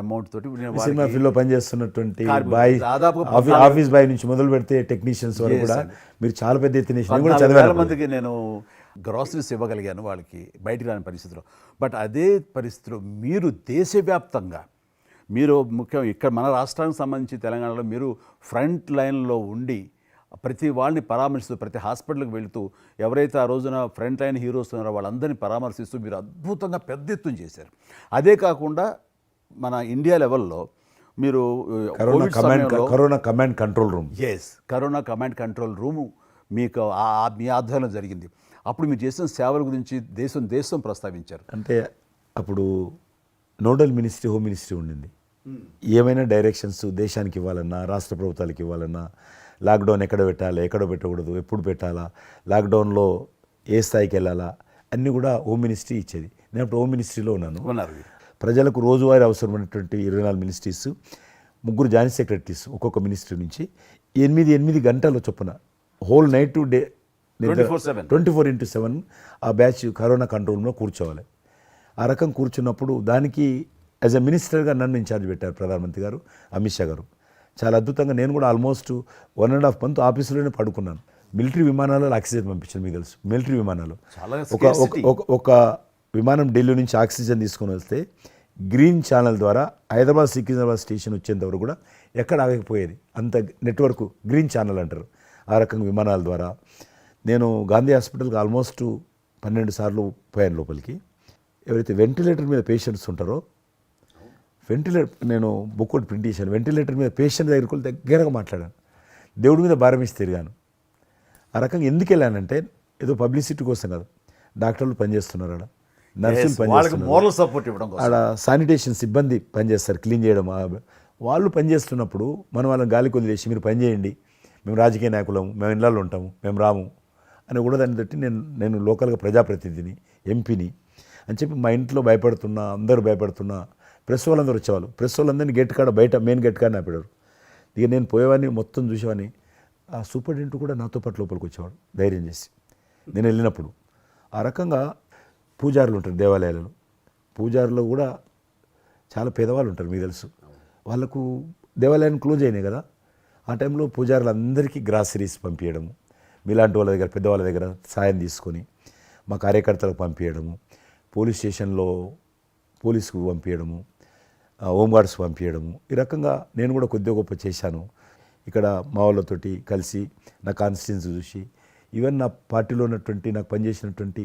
అమౌంట్ తోటి సినిమా ఫీల్డ్లో పనిచేస్తున్నటువంటి బాయ్, ఆఫీస్ బాయ్ నుంచి మొదలు పెడితే టెక్నీషియన్స్ వరకు కూడా మీరు చాలా పెద్ద ఎత్తున 14,000 మందికి నేను గ్రాసరీస్ ఇవ్వగలిగాను వాళ్ళకి బయటికి రాని పరిస్థితిలో. బట్ అదే పరిస్థితిలో మీరు దేశవ్యాప్తంగా, మీరు ముఖ్యం ఇక్కడ మన రాష్ట్రానికి సంబంధించి తెలంగాణలో మీరు ఫ్రంట్ లైన్లో ఉండి ప్రతి వాళ్ళని పరామర్శిస్తూ, ప్రతి హాస్పిటల్కి వెళుతూ, ఎవరైతే ఆ రోజున ఫ్రంట్ లైన్ హీరోస్ ఉన్నారో వాళ్ళందరినీ పరామర్శిస్తూ మీరు అద్భుతంగా పెద్ద ఎత్తున చేశారు. అదే కాకుండా మన ఇండియా లెవెల్లో మీరు corona command control room, corona command control room మీకు మీ ఆధ్వర్యంలో జరిగింది. అప్పుడు మీరు చేసిన సేవల గురించి దేశం ప్రస్తావించారు. అంటే అప్పుడు నోడల్ మినిస్ట్రీ, హోమ్ మినిస్ట్రీ ఉండింది. ఏమైనా డైరెక్షన్స్ దేశానికి ఇవ్వాలన్నా, రాష్ట్ర ప్రభుత్వాలకు ఇవ్వాలన్నా, లాక్డౌన్ ఎక్కడ పెట్టాలి, ఎక్కడ పెట్టకూడదు, ఎప్పుడు పెట్టాలా, లాక్డౌన్లో ఏ స్థాయికి వెళ్ళాలా, అన్నీ కూడా హోమ్ మినిస్ట్రీ ఇచ్చేది. నేను అప్పుడు హోమ్ మినిస్ట్రీలో ఉన్నాను. ప్రజలకు రోజువారీ అవసరమైనటువంటి 24 మినిస్ట్రీస్, 3 జాయింట్ సెక్రటరీస్ ఒక్కొక్క మినిస్ట్రీ నుంచి 8 గంటల చొప్పున హోల్ నైట్ టు డే 24/7 ఆ బ్యాచ్ కరోనా కంట్రోల్ రూమ్లో కూర్చోవాలి. ఆ రకం కూర్చున్నప్పుడు దానికి యాజ్ ఎ మినిస్టర్గా నన్ను ఇన్ఛార్జ్ పెట్టారు ప్రధానమంత్రి గారు, అమిత్ షా గారు. చాలా అద్భుతంగా నేను కూడా ఆల్మోస్ట్ 1.5 మంత్ ఆఫీసులోనే పడుకున్నాను. మిలిటరీ విమానాలలో ఆక్సిజన్ పంపించాను, మీకు తెలుసు మిలిటరీ విమానాలు. చాలా ఒక విమానం ఢిల్లీ నుంచి ఆక్సిజన్ తీసుకొని వస్తే గ్రీన్ ఛానల్ ద్వారా హైదరాబాద్ సికింద్రాబాద్ స్టేషన్ వచ్చేంత వరకు కూడా ఎక్కడ ఆగకపోయేది. అంత నెట్వర్క్ గ్రీన్ ఛానల్ అంటారు. ఆ రకంగా విమానాల ద్వారా నేను గాంధీ హాస్పిటల్కి ఆల్మోస్ట్ 12 సార్లు పోయాను లోపలికి. ఎవరైతే వెంటిలేటర్ మీద పేషెంట్స్ ఉంటారో, నేను బుక్ ఒకటి ప్రింట్ చేశాను, వెంటిలేటర్ మీద పేషెంట్ దగ్గరికి వెళ్ళి దగ్గరగా మాట్లాడాను, దేవుడి మీద భారం ఇచ్చి తిరిగాను. ఆ రకంగా ఎందుకు వెళ్ళానంటే ఏదో పబ్లిసిటీ కోసం కాదు, డాక్టర్లు పనిచేస్తున్నారు ఆడ, నర్సులు పనిచేస్తున్నారు, మోరల్ సపోర్ట్ ఇవ్వడం కోసం. ఆడ శానిటేషన్ సిబ్బంది పనిచేస్తారు, క్లీన్ చేయడం. వాళ్ళు పనిచేస్తున్నప్పుడు మనం వాళ్ళని గాలికి వదిలేసి మీరు పని చేయండి, మేము రాజకీయ నాయకులము, మేము ఇళ్ళల్లో ఉంటాము, మేము రాము అని కూడా దాన్ని తట్టి నేను లోకల్గా ప్రజాప్రతినిధిని, ఎంపీని అని చెప్పి మా ఇంట్లో భయపడుతున్నా, అందరూ భయపడుతున్నా, ప్రెస్ వాళ్ళందరూ వచ్చేవాళ్ళు. ప్రెస్ వాళ్ళందరినీ గేట్ కాడ బయట మెయిన్ గేట్ కాడ ఆపాడు. ఇక నేను పోయేవాడిని, మొత్తం చూసేవాడిని. ఆ సూపరింటెండెంట్ కూడా నాతో పాటు లోపలికి వచ్చేవాడు ధైర్యం చేసి నేను వెళ్ళినప్పుడు. ఆ రకంగా పూజారులు ఉంటారు దేవాలయాలలో, పూజారులు కూడా చాలా పేదవాళ్ళు ఉంటారు, మీకు తెలుసు. వాళ్ళకు దేవాలయాన్ని క్లోజ్ అయినాయి కదా, ఆ టైంలో పూజారులు అందరికీ గ్రాసరీస్ పంపించడము, మీలాంటి వాళ్ళ దగ్గర పెద్దవాళ్ళ దగ్గర సాయం తీసుకొని మా కార్యకర్తలకు పంపించడము, పోలీస్ స్టేషన్లో పోలీసుకు పంపించడము, హోంగార్డ్స్ పంపించడము. ఈ రకంగా నేను కూడా కొద్దిగా గొప్ప చేశాను. ఇక్కడ మా వాళ్ళతోటి కలిసి నా కాన్స్టిట్యున్సీ చూసి ఈవెన్ నా పార్టీలో ఉన్నటువంటి నాకు పనిచేసినటువంటి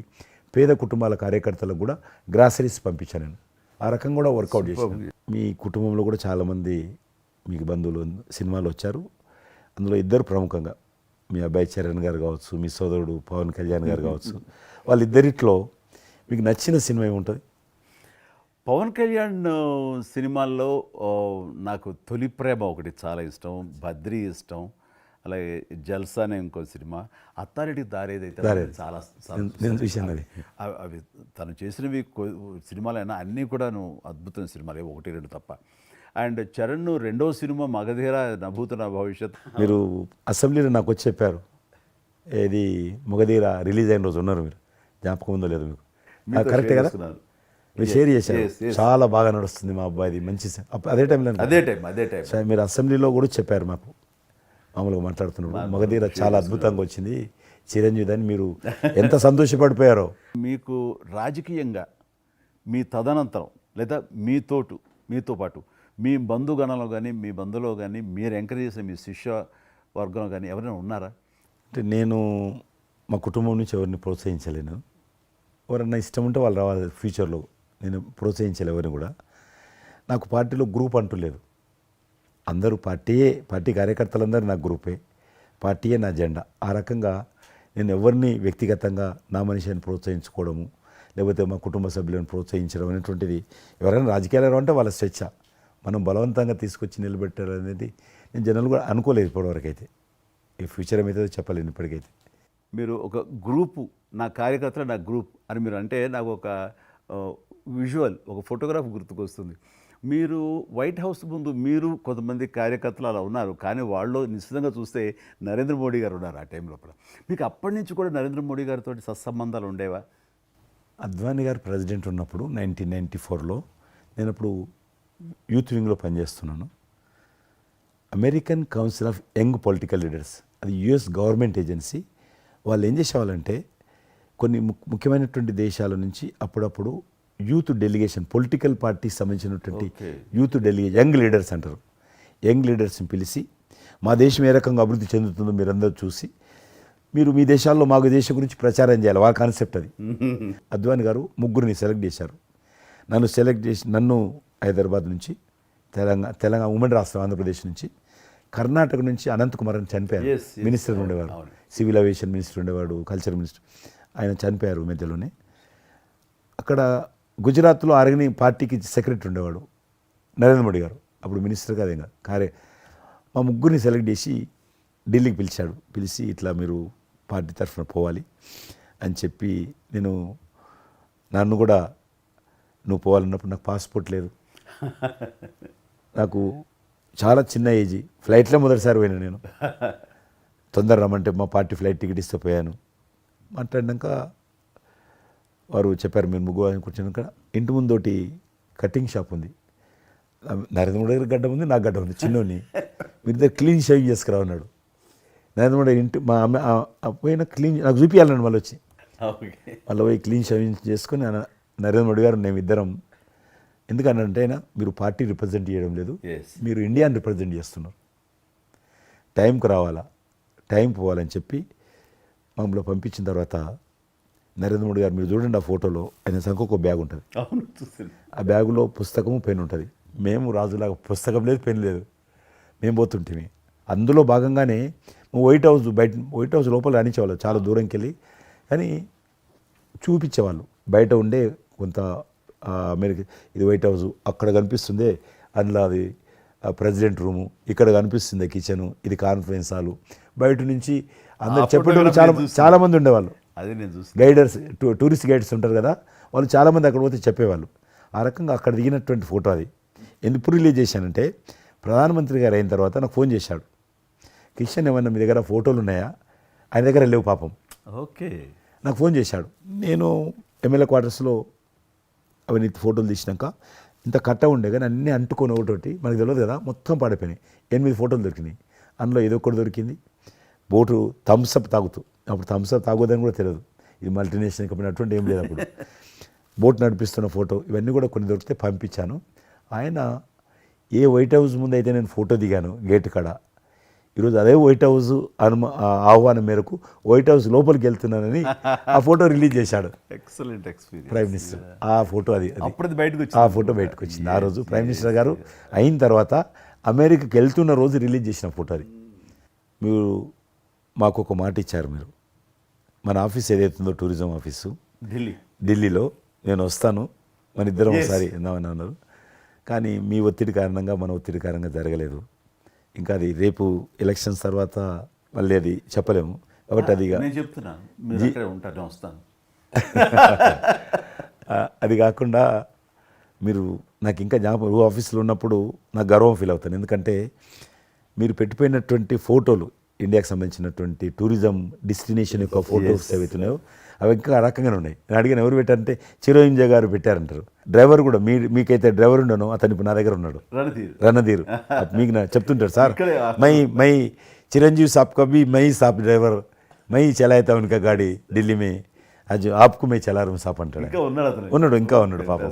పేద కుటుంబాల కార్యకర్తలకు కూడా గ్రాసరీస్ పంపించాను నేను. ఆ రకంగా కూడా వర్కౌట్ చేశాను. మీ కుటుంబంలో కూడా చాలామంది మీకు బంధువులు సినిమాలు వచ్చారు. అందులో ఇద్దరు ప్రముఖంగా, మీ అబ్బాయి చరణ్ గారు కావచ్చు, మీ సోదరుడు పవన్ కళ్యాణ్ గారు కావచ్చు. వాళ్ళిద్దరిట్లో మీకు నచ్చిన సినిమా ఏముంటుంది? పవన్ కళ్యాణ్ సినిమాల్లో నాకు తొలి ప్రేమ ఒకటి చాలా ఇష్టం, బద్రీ ఇష్టం, అలాగే జల్సా అనే ఇంకో సినిమా, అత్తారెడ్డి దారేదైతే చాలా నేను చూశాను అది. అవి తను చేసినవి సినిమాలైనా అన్నీ కూడాను అద్భుతమైన సినిమాలే, 1-2 తప్ప. అండ్ చరణ్ రెండో సినిమా మగధీర నభూత నా భవిష్యత్. మీరు అసెంబ్లీలో నాకు వచ్చి చెప్పారు, ఏది మగధీర రిలీజ్ అయిన రోజు ఉన్నారు మీరు, జ్ఞాపకం ఉందో లేదు మీకు? కరెక్టే కదా, మీరు షేర్ చేశారు. చాలా బాగా నడుస్తుంది మా అబ్బాయిది, మంచి అదే టైంలో మీరు అసెంబ్లీలో కూడా చెప్పారు మాకు, మామూలుగా మాట్లాడుతున్నారు, మగధీర చాలా అద్భుతంగా వచ్చింది చిరంజీవి అని. మీరు ఎంత సంతోషపడిపోయారో. మీకు రాజకీయంగా మీ తదనంతరం లేదా మీతో పాటు మీ బంధుగణంలో కానీ మీ బంధువులో కానీ మీరు ఎంకరేజ్ చేసిన మీ శిష్య వర్గంలో కానీ ఎవరైనా ఉన్నారా? అంటే నేను మా కుటుంబం నుంచి ఎవరిని ప్రోత్సహించలేను. ఎవరన్నా ఇష్టం ఉంటే వాళ్ళు రావాలి ఫ్యూచర్లో, నేను ప్రోత్సహించలే ఎవరిని కూడా. నాకు పార్టీలో గ్రూప్ అంటూ లేదు, అందరూ పార్టీ కార్యకర్తలందరూ నా గ్రూపే, పార్టీయే నా జెండా. ఆ రకంగా నేను ఎవరిని వ్యక్తిగతంగా నా మనిషిని ప్రోత్సహించుకోవడము, లేకపోతే మా కుటుంబ సభ్యులను ప్రోత్సహించడం అనేటువంటిది, ఎవరైనా రాజకీయాలు అంటే వాళ్ళ స్వేచ్ఛ, మనం బలవంతంగా తీసుకొచ్చి నిలబెట్టాలనేది నేను జనాలు కూడా అనుకోలేదు ఇప్పటివరకు అయితే. ఈ ఫ్యూచర్ ఏమైతే చెప్పలేను ఇప్పటికైతే. మీరు ఒక గ్రూపు, నా కార్యకర్తలు నా గ్రూప్ అని మీరు అంటే నాకు ఒక విజువల్, ఒక ఫోటోగ్రాఫ్ గుర్తుకొస్తుంది. మీరు వైట్ హౌస్ ముందు మీరు కొంతమంది కార్యకర్తలు అలా ఉన్నారు, కానీ వాళ్ళు నిశ్చితంగా చూస్తే నరేంద్ర మోడీ గారు ఉన్నారు ఆ టైం లోపల. మీకు అప్పటి నుంచి కూడా నరేంద్ర మోడీ గారితో సత్సంబంధాలు ఉండేవా? అద్వానీ గారు ప్రెసిడెంట్ ఉన్నప్పుడు 1994లో నేను అప్పుడు యూత్ వింగ్లో పనిచేస్తున్నాను. American council of young political leaders, అది యుఎస్ గవర్నమెంట్ ఏజెన్సీ. వాళ్ళు ఏం చేసేవాళ్ళంటే కొన్ని ముఖ్యమైనటువంటి దేశాల నుంచి అప్పుడప్పుడు యూత్ డెలిగేషన్, పొలిటికల్ పార్టీకి సంబంధించినటువంటి యూత్ డెలిగేషన్, యంగ్ లీడర్స్ అంటారు, యంగ్ లీడర్స్ని పిలిచి మా దేశం ఏ రకంగా అభివృద్ధి చెందుతుందో మీరందరూ చూసి మీరు మీ దేశాల్లో మాకు దేశం గురించి ప్రచారం చేయాలి, వాళ్ళ కాన్సెప్ట్ అది. అద్వానీ గారు ముగ్గురిని సెలెక్ట్ చేశారు. నన్ను హైదరాబాద్ నుంచి, తెలంగాణ ఉమ్మడి రాష్ట్రం ఆంధ్రప్రదేశ్ నుంచి, కర్ణాటక నుంచి అనంత్ కుమార్ అని చనిపోయారు, మినిస్టర్ ఉండేవారు, సివిల్ అవియేషన్ మినిస్టర్ ఉండేవాడు, కల్చర్ మినిస్టర్, ఆయన చనిపోయారు మధ్యలోనే. అక్కడ గుజరాత్లో ఆర్గనైజింగ్ పార్టీకి సెక్రటరీ ఉండేవాడు నరేంద్ర మోడీ గారు, అప్పుడు మినిస్టర్ కాదు ఇంకా మా ముగ్గురిని సెలెక్ట్ చేసి ఢిల్లీకి పిలిచి ఇట్లా మీరు పార్టీ తరఫున పోవాలి అని చెప్పి, నన్ను కూడా నువ్వు పోవాలన్నప్పుడు నాకు పాస్పోర్ట్ లేదు, నాకు చాలా చిన్న ఏజీ, ఫ్లైట్లో మొదటిసారి పోయినా నేను, తొందర రమ్మంటే మా పార్టీ ఫ్లైట్ టికెట్ ఇస్తే పోయాను. మాట్లాడినాక వారు చెప్పారు మీరు ముగ్గురు అని కూర్చున్నాక ఇంటి ముందోటి కటింగ్ షాప్ ఉంది. నరేంద్ర మోడీ గారి గడ్డ ఉంది, నాకు గడ్డ ఉంది చిన్నోని. మీరు ఇద్దరు క్లీన్ షేవింగ్ చేసుకురా అన్నాడు. నరేంద్ర మోడీ ఇంటి మా అమ్మ పోయిన క్లీన్ నాకు చూపించాలండి మళ్ళీ వచ్చి మళ్ళీ పోయి క్లీన్ షేవింగ్ చేసుకొని నరేంద్ర మోడీ గారు మేము ఇద్దరం ఎందుకనంటే అయినా మీరు పార్టీ రిప్రజెంట్ చేయడం లేదు, మీరు ఇండియాని రిప్రజెంట్ చేస్తున్నారు, టైంకి రావాలా, టైం పోవాలని చెప్పి మమ్మల్ని పంపించిన తర్వాత నరేంద్ర మోడీ గారు మీరు చూడండి ఆ ఫోటోలో ఆయన సంఖ్య ఒక బ్యాగ్ ఉంటుంది. ఆ బ్యాగులో పుస్తకము పెన్ ఉంటుంది. మేము రాజులాగా పుస్తకం లేదు, పెన్ లేదు, మేము పోతుంటే అందులో భాగంగానే వైట్ హౌస్ లోపల రానిచ్చేవాళ్ళు చాలా దూరంకి వెళ్ళి, కానీ చూపించేవాళ్ళు బయట ఉండే కొంత అమెరికా ఇది వైట్ హౌస్ అక్కడ కనిపిస్తుంది, అందులో అది ప్రెసిడెంట్ రూము, ఇక్కడ కనిపిస్తుంది కిచెను, ఇది కాన్ఫరెన్స్ హాలు. బయట నుంచి అందరు చెప్పేటోళ్ళు చాలామంది ఉండేవాళ్ళు. అదే నేను చూసి గైడర్స్ టూరిస్ట్ గైడ్స్ ఉంటారు కదా, వాళ్ళు చాలామంది అక్కడ పోతే చెప్పేవాళ్ళు. ఆ రకంగా అక్కడ దిగినటువంటి ఫోటో అది. ఎందుకు రిలీజ్ చేశానంటే ప్రధానమంత్రి గారు అయిన తర్వాత నాకు ఫోన్ చేశాడు, కిషన్ ఏమన్నా మీ దగ్గర ఫోటోలు ఉన్నాయా? ఆయన దగ్గర లేవు పాపం. ఓకే, నాకు ఫోన్ చేశాడు. నేను ఎమ్మెల్యే క్వార్టర్స్లో అవన్నీ ఫోటోలు తీసినాక ఇంత కట్ట ఉండే కానీ అన్నీ అంటుకొని ఒకటి మనకు తెలియదు కదా, మొత్తం పాడిపోయినాయి. 8 ఫోటోలు దొరికినాయి. అందులో ఏదో ఒకటి దొరికింది బోటు థమ్స్అప్ తాగుతూ, అప్పుడు థమ్స్అప్ తాగొద్దని కూడా తెలియదు, ఇది మల్టీనేషనల్ కంపెనీ అటువంటి ఏం లేదు అప్పుడు. బోట్ నడిపిస్తున్న ఫోటో ఇవన్నీ కూడా కొన్ని దొరికితే పంపించాను. ఆయన ఏ వైట్ హౌస్ ముందు అయితే నేను ఫోటో దిగాను గేట్ కాడ, ఈరోజు అదే వైట్ హౌస్ ఆహ్వానం మేరకు వైట్ హౌస్ లోపలికి వెళ్తున్నానని ఆ ఫోటో రిలీజ్ చేశాడు. Excellent experience. ప్రైమ్ మినిస్టర్ ఆ ఫోటో అప్పుడు బయటకు ఆ ఫోటో బయటకు వచ్చింది. ఆ రోజు ప్రైమ్ మినిస్టర్ గారు అయిన తర్వాత అమెరికాకి వెళ్తున్న రోజు రిలీజ్ చేసిన ఫోటో అది. మీరు మాకు ఒక మాట ఇచ్చారు, మీరు మన ఆఫీస్ ఏదైతుందో టూరిజం ఆఫీసు ఢిల్లీలో నేను వస్తాను, మన ఇద్దరం ఒకసారి ఎందామని అన్నారు. కానీ మీ ఒత్తిడి కారణంగా మన ఒత్తిడి కారణంగా జరగలేదు. ఇంకా అది రేపు ఎలక్షన్స్ తర్వాత మళ్ళీ అది చెప్పలేము కాబట్టి అది వస్తాను. అది కాకుండా మీరు నాకు ఇంకా జ్ఞాపకం ఆఫీస్లో ఉన్నప్పుడు నాకు గర్వం ఫీల్ అవుతాను. ఎందుకంటే మీరు పెట్టిపోయినటువంటి ఫోటోలు ఇండియాకి సంబంధించినటువంటి టూరిజం డెస్టినేషన్ యొక్క ఫోటోస్ ఏవైతున్నాయో అవి ఇంకా ఆ రకంగానే ఉన్నాయి. నేను అడిగిన ఎవరు పెట్టారంటే చిరంజీవి గారు పెట్టారంటారు. డ్రైవర్ కూడా మీకైతే డ్రైవర్ ఉండను, అతను ఇప్పుడు నా దగ్గర ఉన్నాడు, రణధీర్. మీకు నా చెప్తుంటాడు, సార్ మై చిరంజీవి సాబ్ కभी మై సాబ్ డ్రైవర్ మై చలాయితా ఉనకా గాడి ఢిల్లీ మే అది ఆప్కు మై చలా రూమ్ సాప్ అంటాడు. ఇంకా ఉన్నాడు పాపం.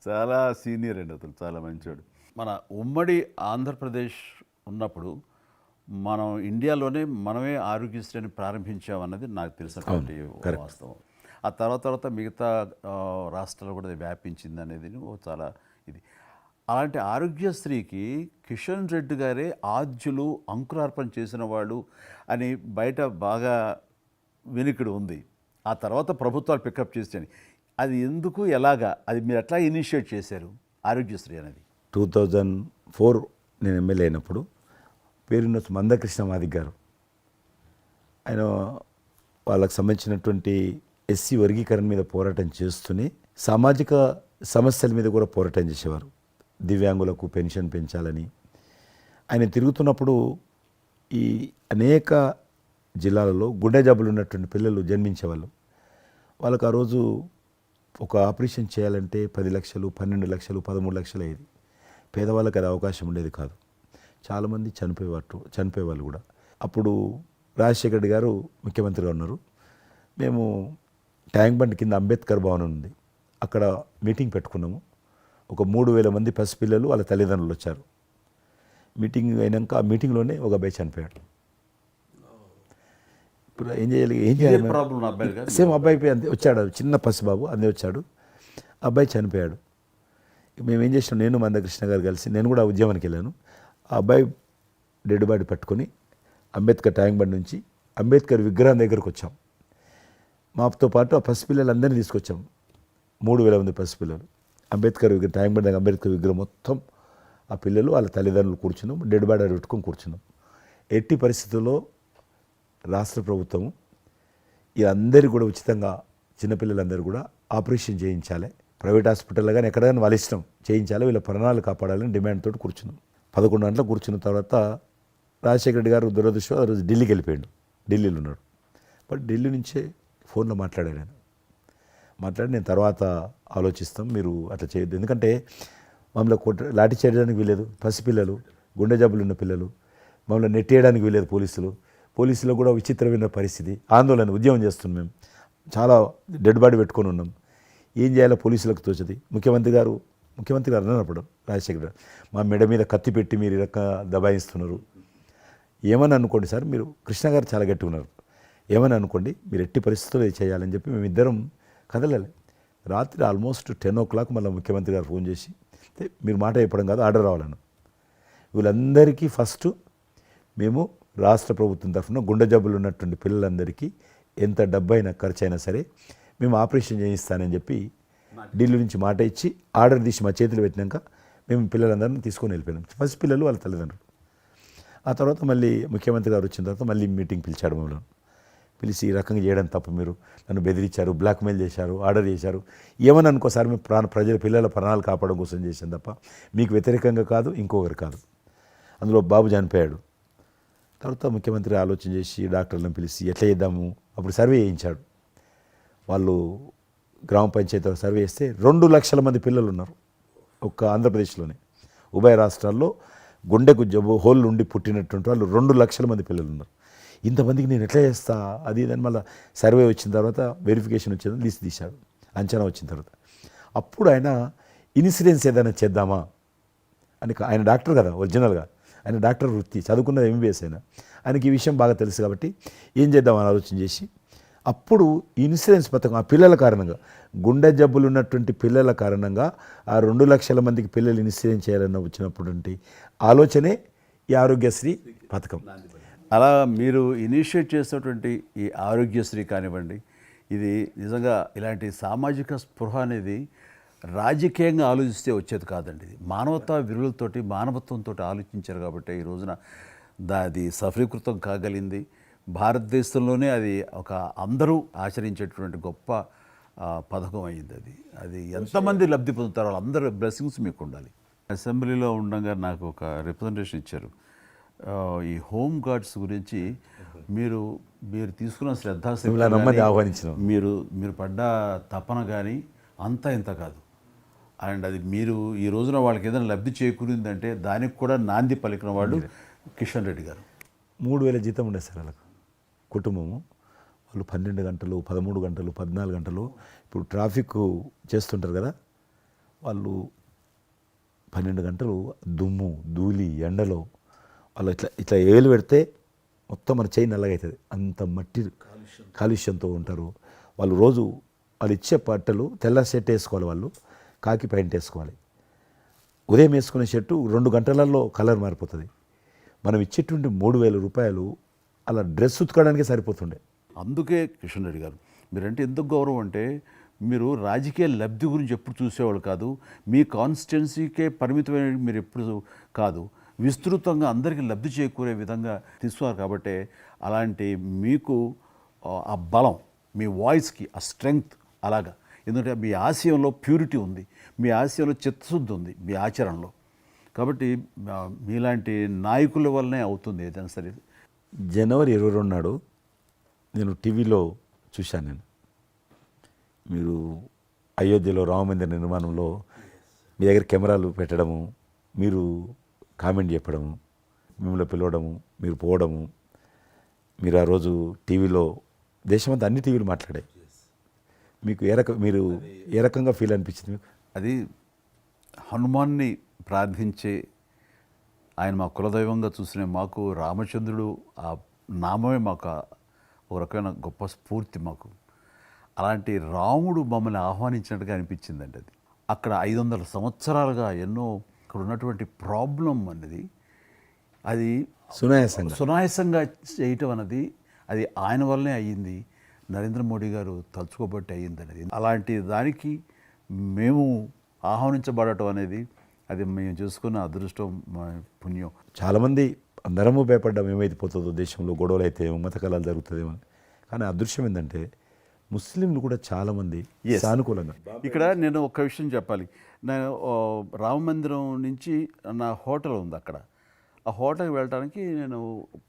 చాలా సీనియర్ అండి అతను, చాలా మంచివాడు. మన ఉమ్మడి ఆంధ్రప్రదేశ్ ఉన్నప్పుడు మనం ఇండియాలోనే మనమే ఆరోగ్యశ్రీని ప్రారంభించామన్నది నాకు తెలిసినటువంటి వాస్తవం. ఆ తర్వాత మిగతా రాష్ట్రాలు కూడా వ్యాపించింది అనేది చాలా ఇది. అలాంటి ఆరోగ్యశ్రీకి కిషన్ రెడ్డి గారే ఆద్యులు, అంకురార్పణ చేసిన వాళ్ళు అని బయట బాగా వెనుకడు ఉంది. ఆ తర్వాత ప్రభుత్వాలు పికప్ చేసాయి. అది ఎందుకు, ఎలాగా, అది మీరు ఎట్లా ఇనిషియేట్ చేశారు ఆరోగ్యశ్రీ అనేది? 2004 నేను ఎమ్మెల్యే అయినప్పుడు పేరున్న మందకృష్ణ మాదిక్ గారు, ఆయన వాళ్ళకు సంబంధించినటువంటి ఎస్సీ వర్గీకరణ మీద పోరాటం చేస్తూనే సామాజిక సమస్యల మీద కూడా పోరాటం చేసేవారు. దివ్యాంగులకు పెన్షన్ పెంచాలని ఆయన తిరుగుతున్నప్పుడు ఈ అనేక జిల్లాలలో గుండె జబ్బులు ఉన్నటువంటి పిల్లలు జన్మించేవాళ్ళు. వాళ్ళకు ఆ రోజు ఒక ఆపరేషన్ చేయాలంటే 10 లక్షలు, 12 లక్షలు, 13 లక్షలు అయ్యేది. పేదవాళ్ళకి అది అవకాశం ఉండేది కాదు. చాలామంది చనిపోయేవాళ్ళు కూడా. అప్పుడు రాజశేఖర్ రెడ్డి గారు ముఖ్యమంత్రిగా ఉన్నారు. మేము ట్యాంక్ బండ్ కింద అంబేద్కర్ భవన్ ఉంది, అక్కడ మీటింగ్ పెట్టుకున్నాము. ఒక 3000 మంది పసిపిల్లలు వాళ్ళ తల్లిదండ్రులు వచ్చారు. మీటింగ్ అయినాక ఆ మీటింగ్లోనే ఒక అబ్బాయి చనిపోయాడు. ఇప్పుడు ఏం చేయాలి సేమ్ అబ్బాయి అంతే వచ్చాడు, చిన్న పసిబాబు అందే వచ్చాడు, అబ్బాయి చనిపోయాడు. మేము ఏం చేసినాం, నేను మందకృష్ణ గారు కలిసి, నేను కూడా ఉద్యమానికి వెళ్ళాను. ఆ అబ్బాయి డెడ్ బాడీ పట్టుకొని అంబేద్కర్ ట్యాంక్ బండ్ నుంచి అంబేద్కర్ విగ్రహం దగ్గరకు వచ్చాం. మాతో పాటు ఆ పసిపిల్లలందరినీ తీసుకొచ్చాం. 3000 మంది పసిపిల్లలు అంబేద్కర్ ట్యాంక్ బండ్ దగ్గర అంబేద్కర్ విగ్రహం మొత్తం ఆ పిల్లలు వాళ్ళ తల్లిదండ్రులు కూర్చున్నాం, డెడ్ బాడీ పెట్టుకొని కూర్చున్నాం. ఎట్టి పరిస్థితుల్లో రాష్ట్ర ప్రభుత్వము వీళ్ళందరూ కూడా ఉచితంగా చిన్నపిల్లలందరూ కూడా ఆపరేషన్ చేయించాలి, ప్రైవేట్ హాస్పిటల్లో కానీ ఎక్కడైనా వాళ్ళ ఇష్టం చేయించాలి, వీళ్ళ ప్రాణాలు కాపాడాలని డిమాండ్ తోటి కూర్చున్నాం. 11 గంటలకు కూర్చున్న తర్వాత రాజశేఖర రెడ్డి గారు దురదృష్టం ఆ రోజు ఢిల్లీకి వెళ్ళిపోయాడు. ఢిల్లీలో ఉన్నాడు. బట్ ఢిల్లీ నుంచే ఫోన్లో మాట్లాడాడు ఆయన. మాట్లాడి నేను తర్వాత ఆలోచిస్తాం, మీరు అట్లా చేయొద్దు. ఎందుకంటే మమ్మల్ని లాఠీ చేయడానికి వీలేదు, పసిపిల్లలు, గుండె జబ్బులు ఉన్న పిల్లలు, మమ్మల్ని నెట్టేయడానికి వీలేదు పోలీసులు కూడా విచిత్రమైన పరిస్థితి, ఆందోళన, ఉద్యమం చేస్తున్నాం మేము, చాలా డెడ్ బాడీ పెట్టుకొని ఉన్నాం. ఏం చేయాలో పోలీసులకు తోచది. ముఖ్యమంత్రి గారు అన్నప్పుడు రాజశేఖర్ గారు మా మెడ మీద కత్తి పెట్టి మీరు ఈ రకంగా దబాయిస్తున్నారు, ఏమని అనుకోండి సార్, మీరు కృష్ణ గారు చాలా గట్టిగా ఉన్నారు, ఏమని అనుకోండి, మీరు ఎట్టి పరిస్థితుల్లో ఇది చేయాలని చెప్పి మేమిద్దరం కదలాలి. రాత్రి ఆల్మోస్ట్ 10 o'clock మళ్ళీ ముఖ్యమంత్రి గారు ఫోన్ చేసి మీరు మాట చెప్పడం కాదు ఆర్డర్ రావాలను. వీళ్ళందరికీ ఫస్ట్ మేము రాష్ట్ర ప్రభుత్వం తరఫున గుండె జబ్బులు ఉన్నటువంటి పిల్లలందరికీ ఎంత డబ్బైనా ఖర్చు అయినా సరే మేము ఆపరేషన్ చేయిస్తానని చెప్పి ఢిల్లీ నుంచి మాట ఇచ్చి ఆర్డర్ తీసి మా చేతులు పెట్టినాక మేము పిల్లలందరినీ తీసుకొని వెళ్ళిపోయినాం. ఫస్ట్ పిల్లలు వాళ్ళ తల్లిదండ్రులు. ఆ తర్వాత మళ్ళీ ముఖ్యమంత్రి గారు వచ్చిన తర్వాత మళ్ళీ మీటింగ్ పిలిచాడు మమ్మల్ని. పిలిచి ఈ రకంగా చేయడం తప్పు, మీరు నన్ను బెదిరించారు, బ్లాక్మెయిల్ చేశారు, ఆర్డర్ చేశారు, ఏమని అనుకోసారి మేము ప్రజల పిల్లల ప్రాణాలు కాపాడడం కోసం చేశాం తప్ప మీకు వ్యతిరేకంగా కాదు, ఇంకొకరు కాదు. అందులో బాబు చనిపోయాడు. తర్వాత ముఖ్యమంత్రి ఆలోచన చేసి డాక్టర్లను పిలిచి ఎట్లా చేద్దాము, అప్పుడు సర్వే చేయించాడు. వాళ్ళు గ్రామ పంచాయతీలో సర్వే చేస్తే 2 లక్షల మంది పిల్లలు ఉన్నారు ఒక్క ఆంధ్రప్రదేశ్లోనే. ఉభయ రాష్ట్రాల్లో గుండెకు జబ్బు హోల్ ఉండి పుట్టినటువంటి వాళ్ళు 2 లక్షల మంది పిల్లలు ఉన్నారు. ఇంతమందికి నేను ఎట్లా చేస్తా అది ఇదని మళ్ళీ సర్వే వచ్చిన తర్వాత వెరిఫికేషన్ వచ్చిన లిస్ట్ తీశాడు, అంచనా వచ్చిన తర్వాత అప్పుడు ఆయన ఇన్సూరెన్స్ ఏదైనా చేద్దామా అని, ఆయన డాక్టర్ కదా ఒరిజినల్గా, ఆయన డాక్టర్ వృత్తి, చదువుకున్నది MBBS అయినా, ఆయనకి ఈ విషయం బాగా తెలుసు కాబట్టి ఏం చేద్దామని ఆలోచన చేసి అప్పుడు ఇన్సూరెన్స్ పథకం ఆ పిల్లల కారణంగా, గుండె జబ్బులు ఉన్నటువంటి పిల్లల కారణంగా ఆ 2 లక్షల మందికి పిల్లలు ఇన్సూరెన్స్ చేయాలన్న వచ్చినటువంటి ఆలోచనే ఈ ఆరోగ్యశ్రీ పథకం. అలా మీరు ఇనిషియేట్ చేసినటువంటి ఈ ఆరోగ్యశ్రీ కానివ్వండి, ఇది నిజంగా ఇలాంటి సామాజిక స్పృహ అనేది రాజకీయంగా ఆలోచిస్తే వచ్చేది కాదండి. ఇది మానవతా విలువలతోటి, మానవత్వంతో ఆలోచించారు కాబట్టి ఈ రోజున అది సఫలీకృతం కాగలిగింది. భారతదేశంలోనే అది ఒక అందరూ ఆచరించేటువంటి గొప్ప పథకం అయింది. అది ఎంతమంది లబ్ధి పొందుతారో వాళ్ళందరూ బ్లెస్సింగ్స్ మీకు ఉండాలి. అసెంబ్లీలో ఉండగా నాకు ఒక రిప్రజెంటేషన్ ఇచ్చారు. ఈ హోమ్ గార్డ్స్ గురించి మీరు తీసుకున్న ఆహ్వానించిన మీరు పడ్డ తపన కానీ అంతా ఇంత కాదు. అండ్ అది మీరు ఈ రోజున వాళ్ళకి ఏదైనా లబ్ధి చేకూరిందంటే దానికి కూడా నాంది పలికిన వాళ్ళు కిషన్ రెడ్డి గారు. 3,000 జీతం ఉండేది సార్ వాళ్ళకు, కుటుంబము. వాళ్ళు 12 గంటలు, 13 గంటలు, 14 గంటలు, ఇప్పుడు ట్రాఫిక్ చేస్తుంటారు కదా, వాళ్ళు 12 గంటలు దుమ్ము ధూళి ఎండలో వాళ్ళు ఇట్లా ఏలు పెడితే మొత్తం మన చేయి నల్లగవుతుంది, అంత మట్టి కాలుష్యంతో ఉంటారు వాళ్ళు. రోజు వాళ్ళు ఇచ్చే బట్టలు తెల్ల షర్ట్ వేసుకోవాలి, వాళ్ళు కాకి ప్యాంట్ వేసుకోవాలి. ఉదయం వేసుకునే షర్టు 2 గంటలలో కలర్ మారిపోతుంది. మనం ఇచ్చేటువంటి 3,000 రూపాయలు అలా డ్రెస్ ఉతకడానికే సరిపోతుండే. అందుకే కిషన్ రెడ్డి గారు మీరంటే ఎందుకు గౌరవం అంటే, మీరు రాజకీయ లబ్ధి గురించి ఎప్పుడు చూసేవాళ్ళు కాదు, మీ కాన్స్టిట్యున్సీకే పరిమితమైన మీరు ఎప్పుడు కాదు, విస్తృతంగా అందరికీ లబ్ధి చేకూరే విధంగా తీసుకున్నారు. కాబట్టి అలాంటి మీకు ఆ బలం, మీ వాయిస్కి ఆ స్ట్రెంగ్త్ అలాగా, ఎందుకంటే మీ ఆశయంలో ప్యూరిటీ ఉంది, మీ ఆశయంలో చిత్తశుద్ధి ఉంది మీ ఆచరణలో. కాబట్టి మీలాంటి నాయకుల వల్లనే అవుతుంది ఏదైనా సరే. జనవరి 22 నాడు నేను టీవీలో చూశాను, మీరు అయోధ్యలో రామమందిర నిర్మాణంలో మీ దగ్గర కెమెరాలు పెట్టడము, మీరు కామెంట్ చెప్పడము, మిమ్మల్ని పిలవడము, మీరు పోవడము, మీరు ఆ రోజు టీవీలో దేశమంతా అన్ని టీవీలు మాట్లాడాయి. మీకు మీరు ఏ రకంగా ఫీల్ అనిపించింది మీకు? అది హనుమాన్ని ప్రార్థించే ఆయన మా కులదైవంగా చూసిన మాకు రామచంద్రుడు ఆ నామమే మాకు ఒక రకమైన గొప్ప స్ఫూర్తి మాకు. అలాంటి రాముడు మమ్మల్ని ఆహ్వానించినట్టుగా అనిపించిందండి. అది అక్కడ 500 సంవత్సరాలుగా ఎన్నో అక్కడ ఉన్నటువంటి ప్రాబ్లం అనేది అది సునాయాసంగా చేయటం అన్నది అది ఆయన వల్లనే అయ్యింది, నరేంద్ర మోడీ గారు తలుచుకోబట్టి అయ్యింది అనేది. అలాంటి దానికి మేము ఆహ్వానించబడటం అనేది అది మేము చేసుకున్న అదృష్టం, పుణ్యం. చాలామంది అందరము భయపడ్డాం ఏమైపోతుందో, దేశంలో గొడవలు అయితే మత కళాలు జరుగుతుందేమో. కానీ అదృశ్యం ఏంటంటే ముస్లింలు కూడా చాలామంది సానుకూలంగా. ఇక్కడ నేను ఒక విషయం చెప్పాలి. నేను రామ మందిరం నుంచి నా హోటల్ ఉంది అక్కడ, ఆ హోటల్కి వెళ్ళడానికి నేను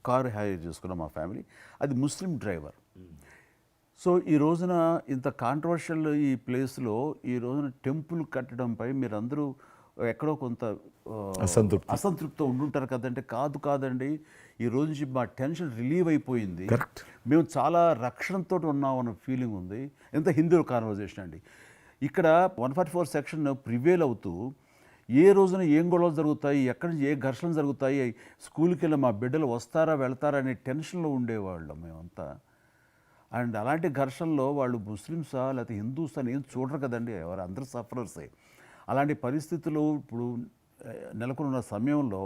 కారు హైర్ చేసుకున్నాను మా ఫ్యామిలీ. అది ముస్లిం డ్రైవర్. సో ఈ రోజున ఇంత కాంట్రవర్షియల్ ఈ ప్లేస్లో ఈ రోజున టెంపుల్ కట్టడంపై మీరందరూ ఎక్కడో కొంత అసంతృప్తితో ఉండుంటారు కదంటే. కాదండి, ఈ రోజు నుంచి మా టెన్షన్ రిలీవ్ అయిపోయింది, కరెక్ట్, మేము చాలా రక్షణతో ఉన్నాం అన్న ఫీలింగ్ ఉంది. ఎంత హిందూ కాన్వర్జేషన్ అండి. ఇక్కడ 144 సెక్షన్ ప్రివేల్ అవుతూ ఏ రోజున ఏం గొడవలు జరుగుతాయి, ఎక్కడి నుంచి ఏ ఘర్షణలు జరుగుతాయి, స్కూల్కి వెళ్ళి మా బిడ్డలు వస్తారా వెళ్తారా అనే టెన్షన్లో ఉండేవాళ్ళం మేమంతా. అండ్ అలాంటి ఘర్షణలో వాళ్ళు ముస్లిమ్సా లేకపోతే హిందూస్ అని ఏం చూడరు కదండి, ఎవరు అందరూ సఫరర్సే. అలాంటి పరిస్థితులు ఇప్పుడు నెలకొన్న సమయంలో